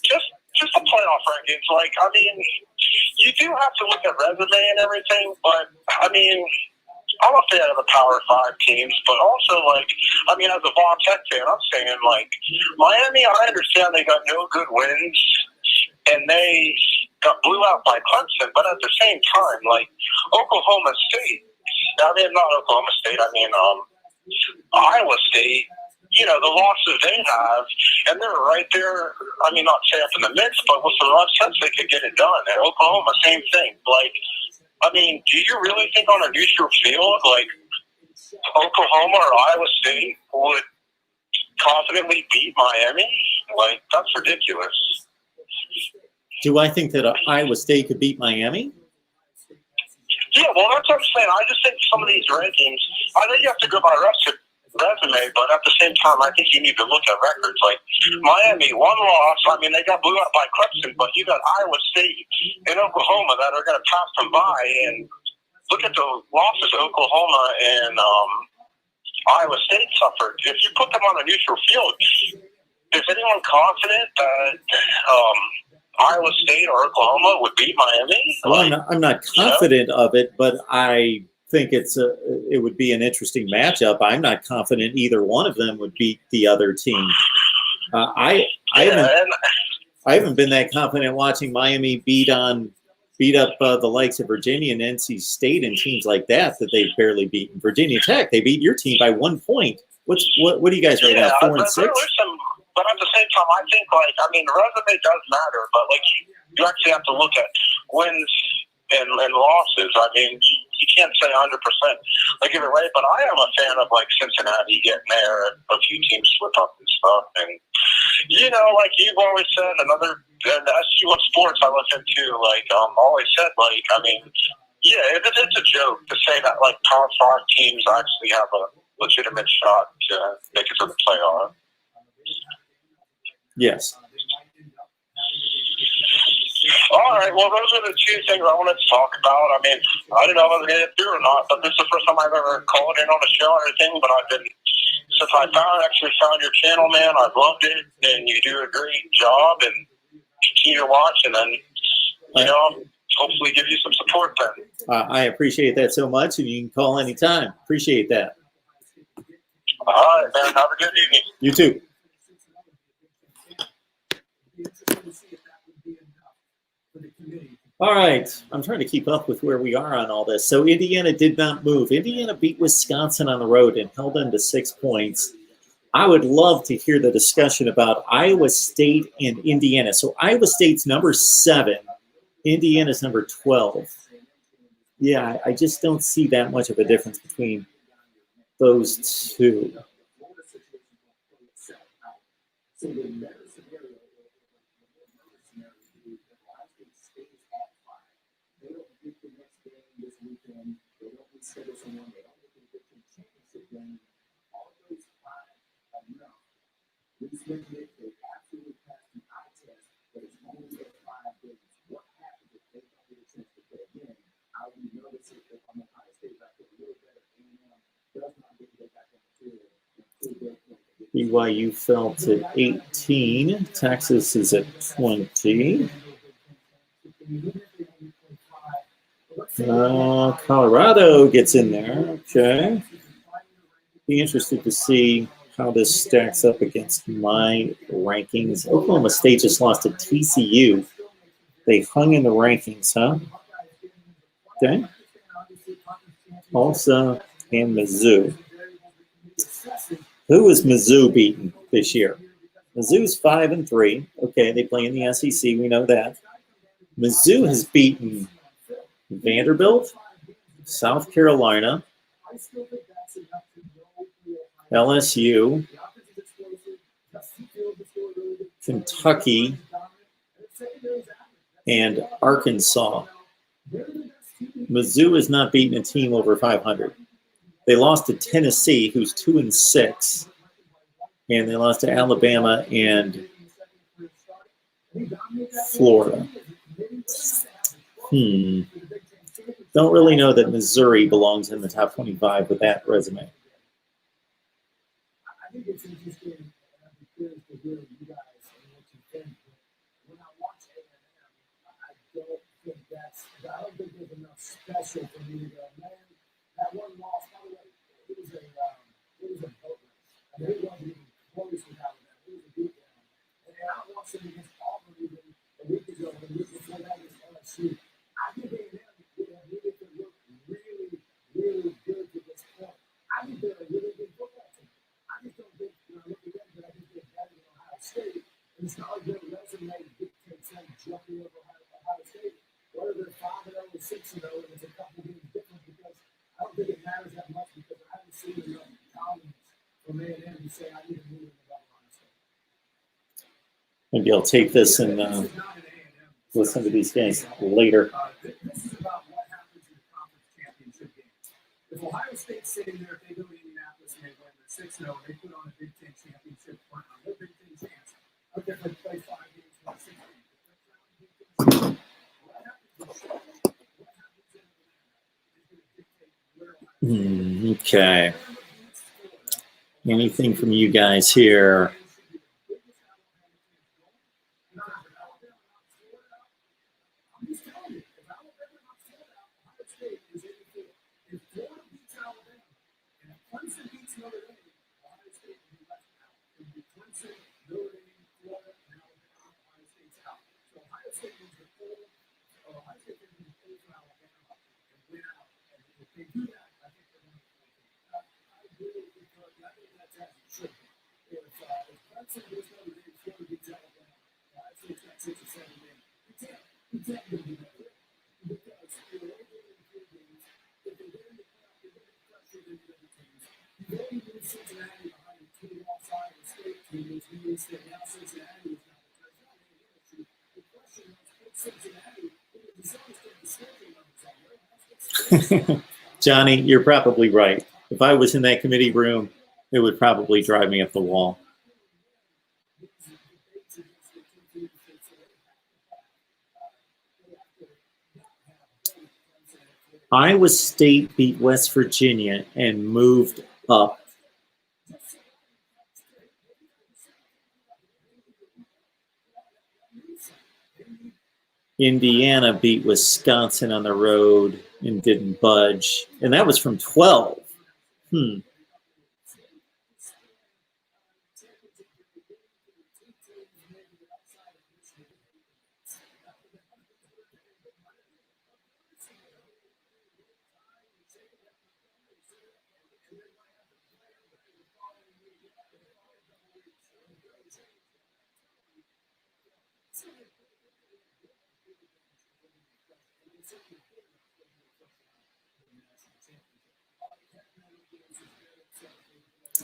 Just the playoff rankings. Like, I mean, you do have to look at resume and everything, but I mean, I'm a fan of the Power 5 teams, but also, like, I mean, as a Von Tech fan, I'm saying, like, Miami, I understand they got no good wins, and they got blew out by Clemson, but at the same time, like, Oklahoma State, I mean, not Oklahoma State, I mean, Iowa State, you know, the losses they have, and they're right there, I mean, not say up in the mix, but with some rough sense, they could get it done. And Oklahoma, same thing. Like, I mean, do you really think on a neutral field, like, Oklahoma or Iowa State would confidently beat Miami? Like, that's ridiculous. Do I think that Iowa State could beat Miami? Yeah, well, that's what I'm saying. I just think some of these rankings, I think you have to go by resume, but at the same time, I think you need to look at records. Like, Miami, one loss. I mean, they got blew out by Clemson, but you got Iowa State and Oklahoma that are going to pass them by. And look at the losses Oklahoma and Iowa State suffered. If you put them on a neutral field, is anyone confident that Iowa State or Oklahoma would beat Miami? Well, I'm not confident of it, but I think it would be an interesting matchup. I'm not confident either one of them would beat the other team. I haven't been that confident watching Miami beat up the likes of Virginia and NC State and teams like that they've barely beaten. Virginia Tech, they beat your team by 1 point. What do you guys right now? 4 and 6? But at the same time, I think, like, I mean, resume does matter, but, like, you actually have to look at wins and losses. I mean, you can't say 100% like give it away, but I am a fan of, like, Cincinnati getting there and a few teams slip up and stuff. And, you know, like you've always said, and SU1 Sports I listen to, like, always said, like, I mean, yeah, it's a joke to say that, like, Power 5 teams actually have a legitimate shot to make it to the playoff. Yes. All right, well, those are the two things I wanted to talk about. I mean, I don't know if I'm going to get through or not, but this is the first time I've ever called in on a show or anything, but since I found your channel, man, I've loved it, and you do a great job, and continue to watch, and then, you know, hopefully give you some support then. I appreciate that so much, and you can call anytime. Appreciate that. All right, man, have a good evening. You too. All right, I'm trying to keep up with where we are on all this. So Indiana did not move. Indiana beat Wisconsin on the road and held them to 6 points. I would love to hear the discussion about Iowa State and Indiana. So Iowa State's number 7, Indiana's number 12. Yeah, I just don't see that much of a difference between those two. BYU fell to 18. Texas is at 20. Colorado gets in there. Okay. Be interested to see how this stacks up against my rankings. Oklahoma State just lost to TCU. They hung in the rankings, huh? Okay. Tulsa and Mizzou. Who was Mizzou beaten this year? Mizzou's 5-3. Okay, they play in the SEC. We know that. Mizzou has beaten Vanderbilt, South Carolina, LSU, Kentucky, and Arkansas. Mizzou has not beaten a team over 500. They lost to Tennessee, who's 2-6, and they lost to Alabama and Florida. Don't really know that Missouri belongs in the top 25 with that resume. I think it's interesting, and I'd be curious to hear you guys and what you think. But when I watch A&M, I don't think there's enough special for me to go, man, that one loss, by the way, it was a boat race. I mean, it wasn't even close with Alabama. It was a beatdown. And I watched them against Auburn even a week ago, and the week before that against LSU. I think A&M would have needed to look really, really good to this point. I think they're a really good football team. I just don't think, when I look at them, that I think they're better than Ohio State. And it's not like their resume dictates them jumping over Ohio State. Whether they're 5-0 or 6-0, and it's a couple games different, because I don't think it matters that much, because I haven't seen enough dominance from A&M to say I need to move in about Ohio State. Maybe I'll take this and listen to these guys later. This is about what happens in the conference championship games. If Ohio State's sitting there, if they go to Indianapolis and they win, they're 6-0, they put on a Big Ten championship front on their Big Ten chance. Okay, if they play 5 games, win 6 games. What happens in Okay. Anything from you guys here? Johnny, you're probably right. If I was in that committee room, it would probably drive me up the wall. Iowa State beat West Virginia and moved up. Indiana beat Wisconsin on the road and didn't budge. And that was from 12.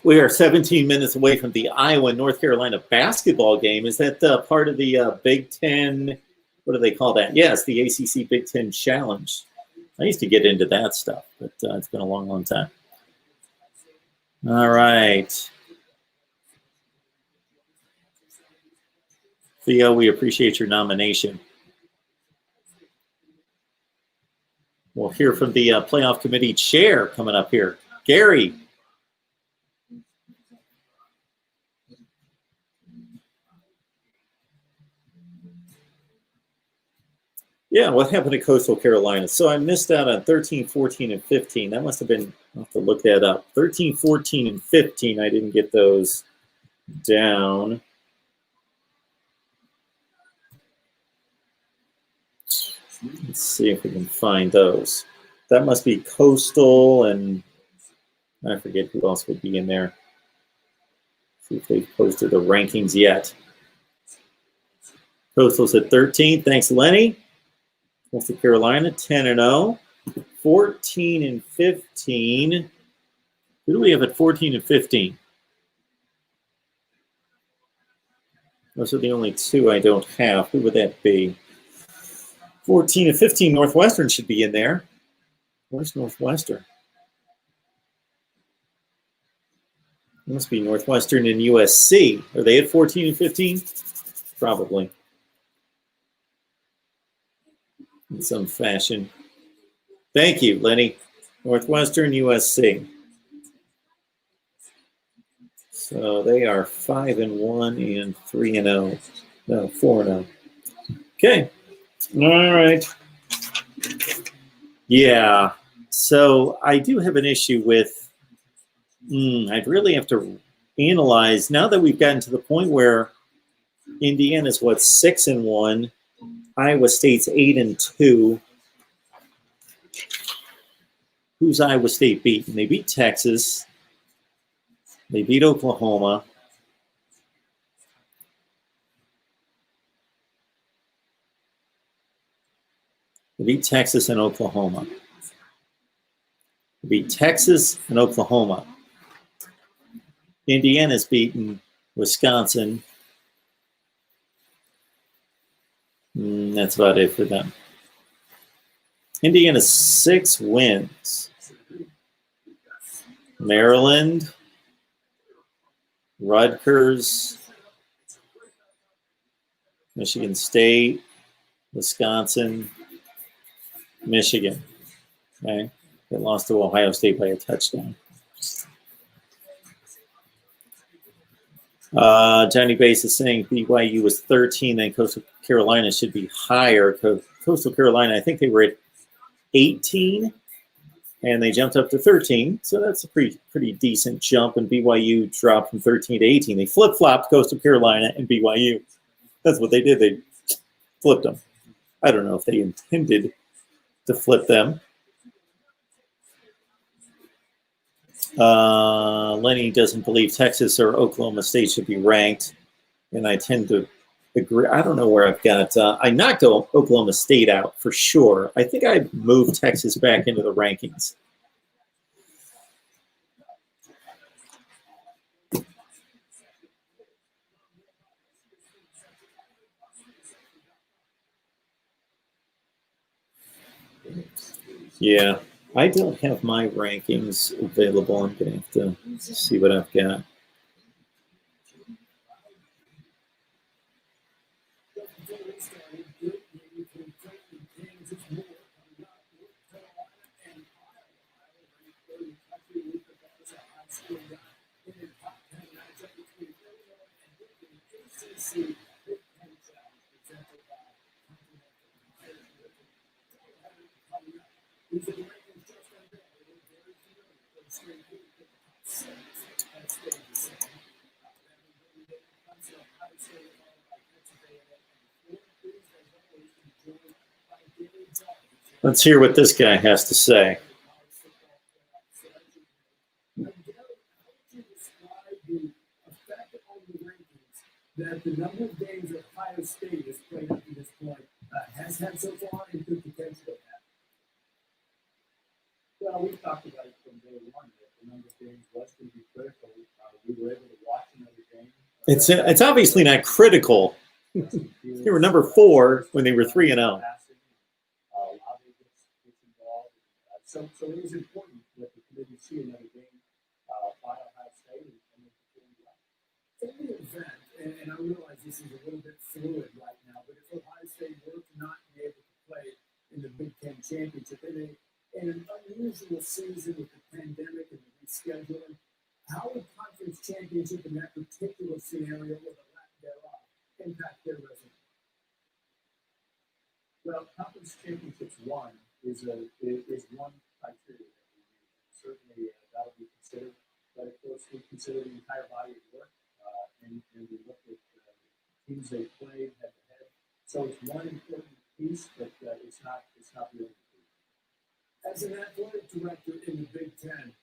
We are 17 minutes away from the Iowa-North Carolina basketball game. Is that part of the Big Ten? What do they call that? Yes, the ACC Big Ten Challenge. I used to get into that stuff, but it's been a long, long time. All right. Theo, we appreciate your nomination. We'll hear from the playoff committee chair coming up here. Gary. Yeah, what happened to Coastal Carolina? So I missed out on 13, 14, and 15. That must have been, I'll have to look that up. 13, 14, and 15, I didn't get those down. Let's see if we can find those. That must be Coastal, and I forget who else would be in there. See if they've posted the rankings yet. Coastal's at 13. Thanks, Lenny. Coastal Carolina, 10-0. 14 and 15. Who do we have at 14 and 15? Those are the only two I don't have. Who would that be? 14 and 15. Northwestern should be in there. Where's Northwestern? It must be Northwestern and USC. Are they at 14 and 15? Probably. In some fashion. Thank you, Lenny. Northwestern, USC. So they are 5-1 and 3-0. No, 4-0. Okay. All right. Yeah. So I do have an issue with. I'd really have to analyze now that we've gotten to the point where Indiana's 6-1, Iowa State's 8-2. Who's Iowa State beaten? They beat Texas. They beat Oklahoma. They beat Texas and Oklahoma. They beat Texas and Oklahoma. Indiana's beaten Wisconsin. That's about it for them. Indiana's 6 wins. Maryland, Rutgers, Michigan State, Wisconsin, Michigan. Okay. They lost to Ohio State by a touchdown. Johnny Bass is saying BYU was 13, then Coastal Carolina should be higher. Coastal Carolina, I think they were at 18, and they jumped up to 13. So that's a pretty decent jump, and BYU dropped from 13 to 18. They flip-flopped Coastal Carolina and BYU. That's what they did. They flipped them. I don't know if they intended to flip them. Lenny doesn't believe Texas or Oklahoma State should be ranked, and I tend to agree. I don't know where I've got. I knocked Oklahoma State out for sure. I think I moved Texas back into the rankings. Yeah. I don't have my rankings available. I'm going to have to see what I've got. Let's hear what this guy has to say. That the number of games that Ohio State has played up to this point has had so far and could potentially have. Well, we talked about it from day one that the number of games was going to be critical. We were able to watch another game. It's obviously not critical. They were number 4 when they were 3-0. So it is important that the committee see another game by Ohio State and in the event, and I realize this is a little bit fluid right now, but if Ohio State were to not be able to play in the Big Ten Championship in an unusual season with the pandemic and the rescheduling, how would conference championship in that particular scenario or the lack thereof impact their resume? Well, conference championships is one criteria that we use. Certainly, that'll be considered. But of course, we consider the entire body of work, and we look at teams they played head to head. So it's one important piece, but it's not the only piece. As an athletic director in the Big Ten,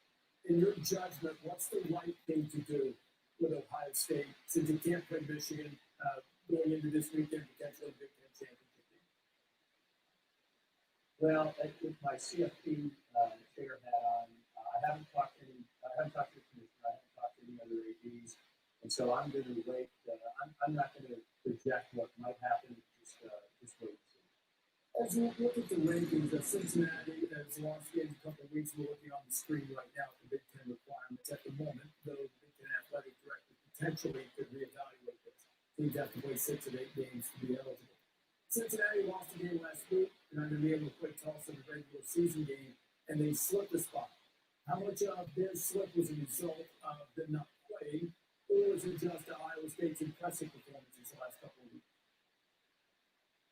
in your judgment, what's the right thing to do with Ohio State since you can't play Michigan going into this weekend potentially Big Ten championship game? Well, with my CFP chair hat on, I haven't talked to the commissioner. I haven't talked to any other ADs, and so I'm going to wait. I'm not going to project what might happen. Just wait and see. As you look at the rankings of Cincinnati, has lost games a couple of weeks. We're looking on the screen right now at the Big Ten requirements at the moment. Though the Big Ten athletic director potentially could reevaluate this. Teams have to play 6 of 8 games to be eligible. Cincinnati lost a game last week. They're not going to be able to play Tulsa in a regular season game, and they slipped a spot. How much of their slip was a result of them not playing, or was it just Iowa State's impressive performances the last couple of weeks?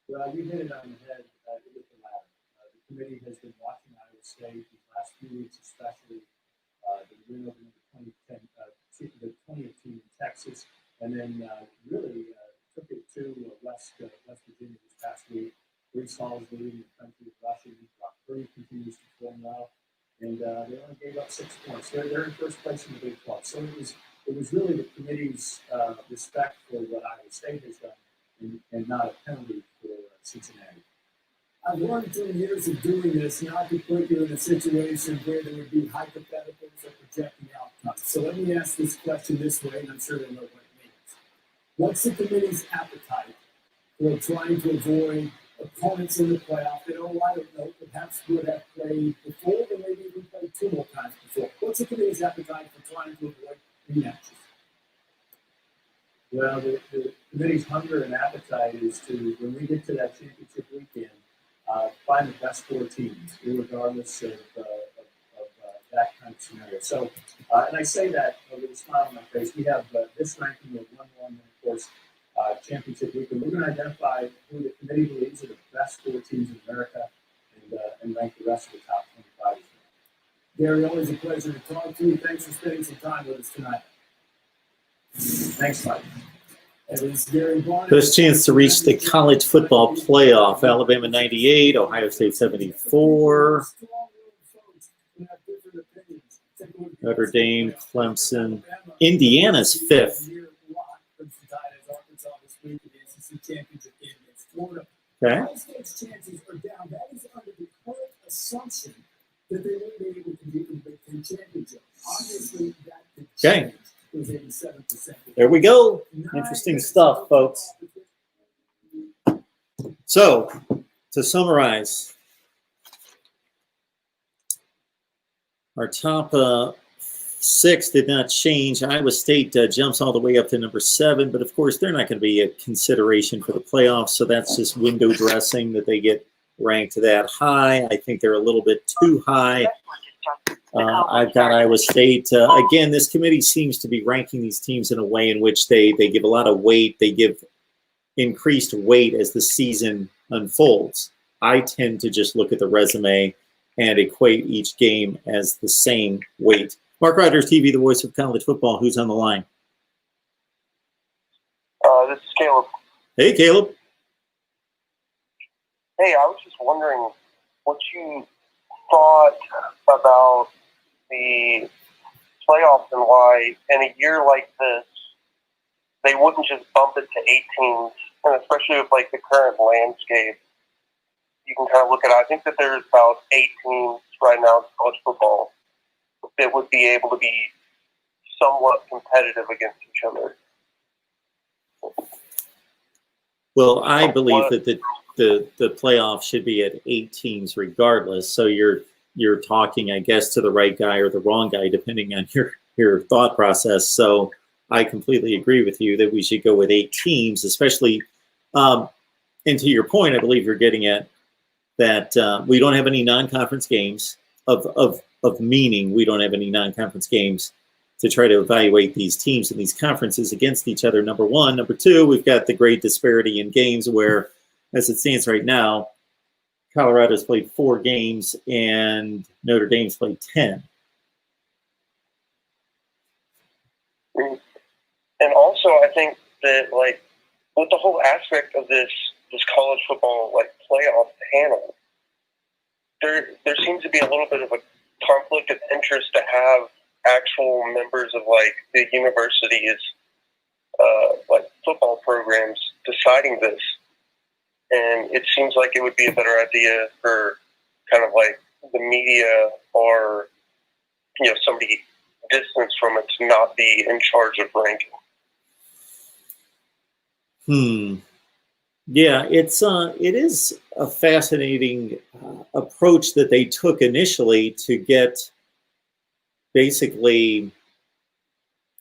Well, you hit it on the head. It was the latter. The committee has been watching Iowa State these last few weeks, especially the win over the 20th team in Texas, and then really took it to West Virginia this past week. Reese Hall is leading the country in rushing. Brock Purdy continues to perform well, and they only gave up 6 points. They're in first place in the Big 12. So it was really the committee's respect for what Iowa State has done, and not a penalty for Cincinnati. I've learned through years of doing this not to put you in a situation where there would be hypotheticals or projecting outcomes. So let me ask this question this way, and I'm sure they'll know what it means. What's the committee's appetite for trying to avoid opponents in the playoff that, I don't know, perhaps would have played before, or maybe even played 2 more times before? What's the committee's appetite for trying to avoid rematches? Well, the committee's hunger and appetite is to, when we get to that championship weekend, find the best 4 teams, regardless of that kind of scenario. So, and I say that with a smile on my face. We have this ranking of 1-1, and of course, championship weekend. We're going to identify who the committee believes are the best 4 teams in America, and rank the rest of the top 25 as well. Gary, always a pleasure to talk to you. Thanks for spending some time with us tonight. Thanks, Mike. That is Gary Barnett. First chance to reach the college football playoff. Alabama 98, Ohio State 74, Notre Dame, Clemson, Indiana's 5th. Okay. Ohio State's chances are down. That is under the current assumption that they won't be able to compete in the Big Ten championship. Obviously, that could change. It was 87%. There we go. Interesting stuff, folks. So, to summarize, our top 6 did not change. Iowa State jumps all the way up to number 7, but of course they're not going to be a consideration for the playoffs, so that's just window dressing that they get ranked that high. I think they're a little bit too high. I've got Iowa State. Again, this committee seems to be ranking these teams in a way in which they give a lot of weight. They give increased weight as the season unfolds. I tend to just look at the resume and equate each game as the same weight. Mark Rogers TV, the voice of college football. Who's on the line? This is Caleb. Hey, Caleb. Hey, I was just wondering what you thought about the playoffs and why in a year like this they wouldn't just bump it to 8 teams, and especially with like the current landscape. You can kind of look at it. I think that there's about 8 teams right now in college football that would be able to be somewhat competitive against each other. Well, I believe that the playoff should be at 8 teams regardless. So you're talking, I guess, to the right guy or the wrong guy, depending on your thought process. So I completely agree with you that we should go with 8 teams, especially. And to your point, I believe you're getting at that we don't have any non-conference games of meaning. We don't have any non-conference games to try to evaluate these teams and these conferences against each other, number one. Number two, we've got the great disparity in games where, as it stands right now, Colorado's played 4 games and Notre Dame's played 10. And also, I think that, like, with the whole aspect of this college football, like, playoff panel, there seems to be a little bit of a conflict of interest to have actual members of, like, the university's, like, football programs deciding this. And it seems like it would be a better idea for kind of, like, the media or, you know, somebody distanced from it to not be in charge of ranking. Yeah, it is a fascinating approach that they took initially to get basically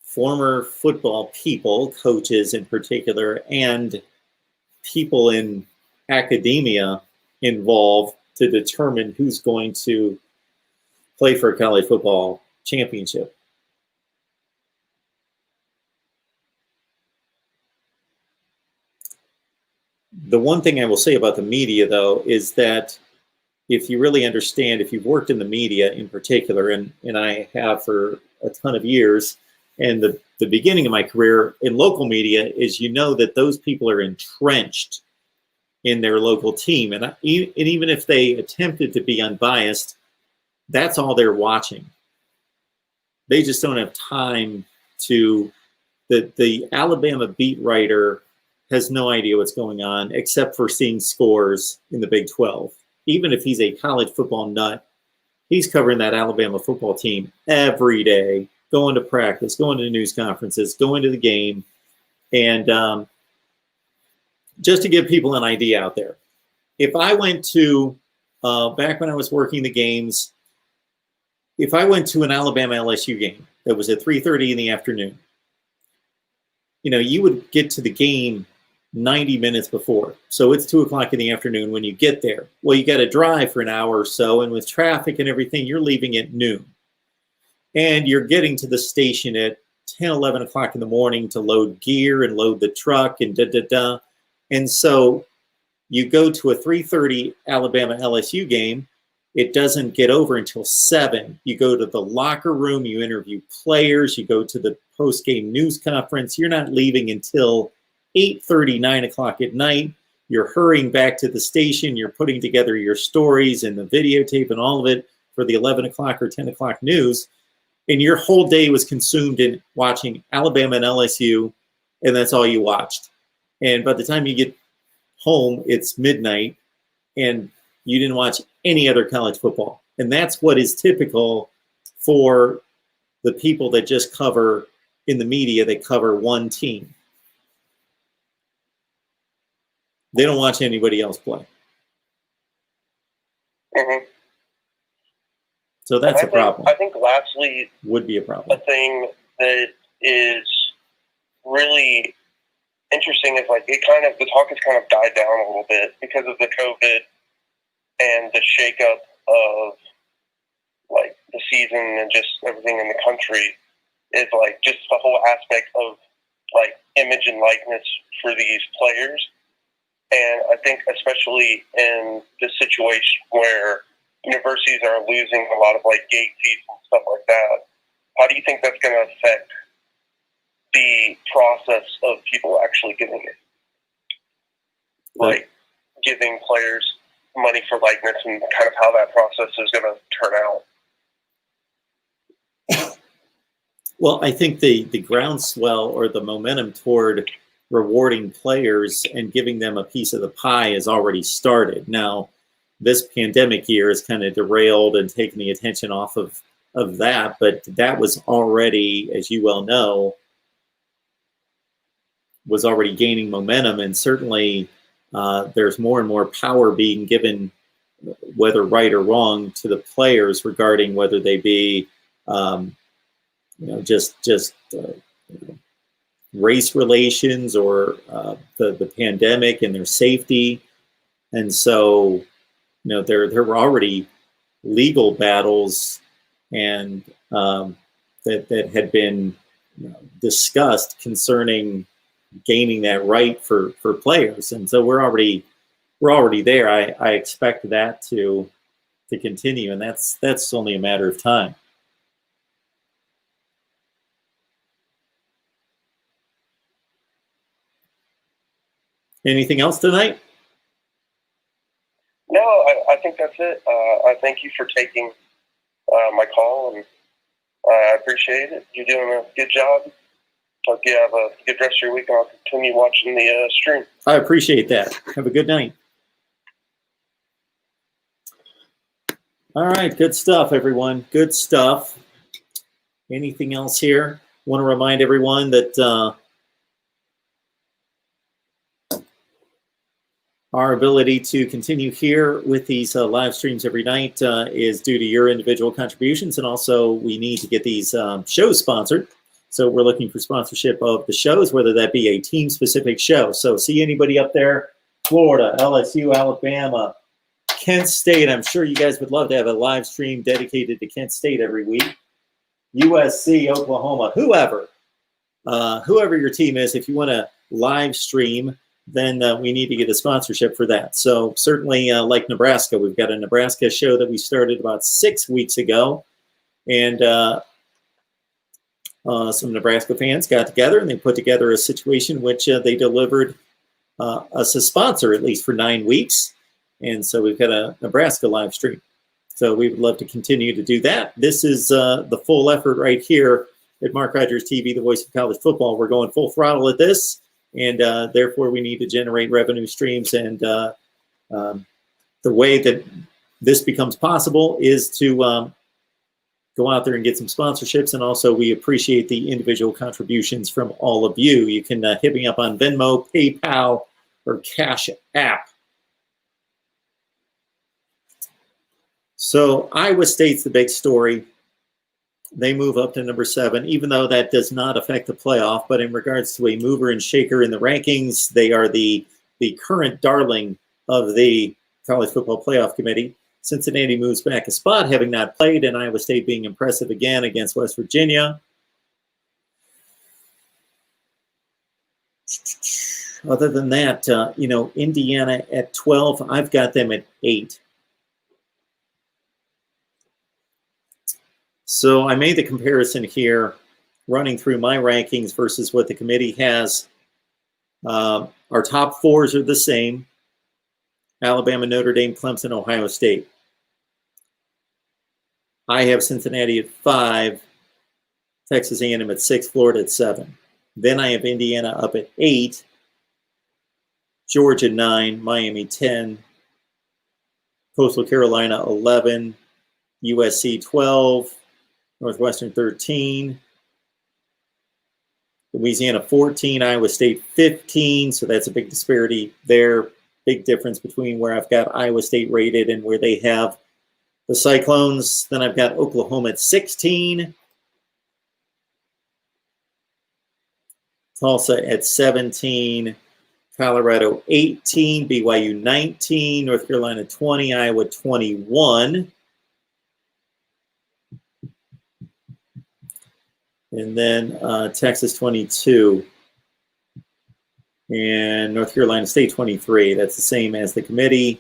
former football people, coaches in particular, and people in academia involved to determine who's going to play for a college football championship. The one thing I will say about the media, though, is that if you really understand, if you've worked in the media in particular, and I have for a ton of years, and the beginning of my career in local media is, you know, that those people are entrenched in their local team. And even if they attempted to be unbiased, that's all they're watching. They just don't have time to, the Alabama beat writer has no idea what's going on except for seeing scores in the Big 12. Even if he's a college football nut, he's covering that Alabama football team every day, going to practice, going to news conferences, going to the game. And just to give people an idea out there, if I went to, back when I was working the games, if I went to an Alabama LSU game that was at 3:30 in the afternoon, you know, you would get to the game 90 minutes before. So it's 2 o'clock in the afternoon when you get there. Well, you got to drive for an hour or so, and with traffic and everything, you're leaving at noon. And you're getting to the station at 10, 11 o'clock in the morning to load gear and load the truck and da-da-da. And so you go to a 3:30 Alabama LSU game. It doesn't get over until 7. You go to the locker room, you interview players, you go to the post-game news conference. You're not leaving until 8:30, 9 o'clock at night. You're hurrying back to the station. You're putting together your stories and the videotape and all of it for the 11 o'clock or 10 o'clock news. And your whole day was consumed in watching Alabama and LSU, and that's all you watched. And by the time you get home, it's midnight, and you didn't watch any other college football. And that's what is typical for the people that just cover in the media, that cover one team. They don't watch anybody else play. Mm-hmm. So that's a problem. I think lastly, would be a problem. A thing that is really interesting is, like, the talk has kind of died down a little bit because of the COVID and the shakeup of, like, the season and just everything in the country, is, like, just the whole aspect of, like, image and likeness for these players. And I think especially in this situation where universities are losing a lot of, like, gate fees and stuff like that, how do you think that's going to affect the process of people actually getting it? Like, giving players money for likeness, and kind of how that process is going to turn out? Well, I think the groundswell or the momentum toward rewarding players and giving them a piece of the pie has already started. Now, this pandemic year has kind of derailed and taken the attention off of that, but that was already, as you well know, was already gaining momentum. And certainly there's more and more power being given, whether right or wrong, to the players regarding whether they be, race relations or the pandemic and their safety. And so, there were already legal battles and that had been discussed concerning gaining that right for players. And so we're already there. I expect that to continue, and that's only a matter of time. Anything else tonight? No, I think that's it. I thank you for taking my call, and I appreciate it. You're doing a good job. Hope you have a good rest of your week, and I'll continue watching the stream. I appreciate that. Have a good night. All right, good stuff, everyone. Good stuff. Anything else here? Want to remind everyone that our ability to continue here with these live streams every night is due to your individual contributions, and also we need to get these shows sponsored. So we're looking for sponsorship of the shows, whether that be a team-specific show. So see anybody up there, Florida, LSU, Alabama, Kent State. I'm sure you guys would love to have a live stream dedicated to Kent State every week. USC, Oklahoma, whoever your team is, if you want to live stream, then we need to get a sponsorship for that. So certainly like Nebraska, we've got a Nebraska show that we started about 6 weeks ago. And some Nebraska fans got together and they put together a situation which they delivered us a sponsor at least for 9 weeks. And so we've got a Nebraska live stream. So we would love to continue to do that. This is the full effort right here at Mark Rogers TV, the voice of college football. We're going full throttle at this, and therefore we need to generate revenue streams. And the way that this becomes possible is to go out there and get some sponsorships. And also we appreciate the individual contributions from all of you. You can hit me up on Venmo, PayPal, or Cash App. So Iowa State's the big story. They move up to number 7, even though that does not affect the playoff. But in regards to a mover and shaker in the rankings, they are the current darling of the College Football Playoff Committee. Cincinnati moves back a spot, having not played, and Iowa State being impressive again against West Virginia. Other than that, Indiana at 12, I've got them at 8. So I made the comparison here, running through my rankings versus what the committee has. Our top 4s are the same: Alabama, Notre Dame, Clemson, Ohio State. I have Cincinnati at 5, Texas A&M at 6, Florida at 7. Then I have Indiana up at 8, Georgia 9, Miami 10, Coastal Carolina 11, USC 12, Northwestern 13, Louisiana 14, Iowa State 15. So that's a big disparity there. Big difference between where I've got Iowa State rated and where they have the Cyclones. Then I've got Oklahoma at 16, Tulsa at 17, Colorado 18, BYU 19, North Carolina 20, Iowa 21. And then Texas 22 and North Carolina State 23. That's the same as the committee.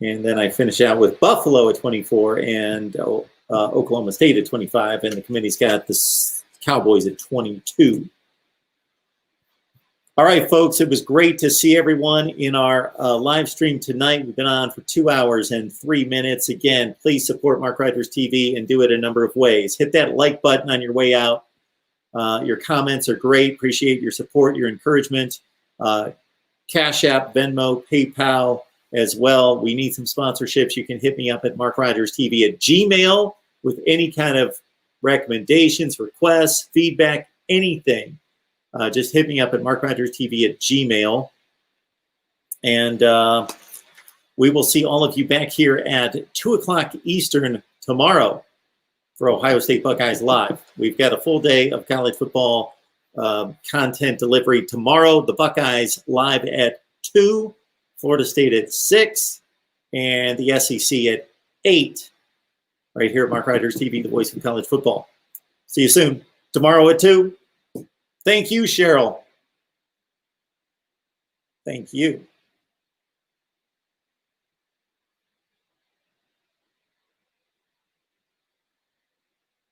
And then I finish out with Buffalo at 24 and Oklahoma State at 25. And the committee's got the Cowboys at 22. All right, folks, it was great to see everyone in our live stream tonight. We've been on for 2 hours and 3 minutes. Again, please support Mark Rogers TV and do it a number of ways. Hit that like button on your way out. Your comments are great. Appreciate your support, your encouragement. Cash App, Venmo, PayPal as well. We need some sponsorships. You can hit me up at markrogerstv@gmail with any kind of recommendations, requests, feedback, anything. Just hit me up at markrogerstv@gmail. And we will see all of you back here at 2 o'clock Eastern tomorrow for Ohio State Buckeyes Live. We've got a full day of college football content delivery tomorrow. The Buckeyes live at 2, Florida State at 6, and the SEC at 8. Right here at Mark Rogers TV, the voice of college football. See you soon. Tomorrow at 2. Thank you, Sheryl. Thank you.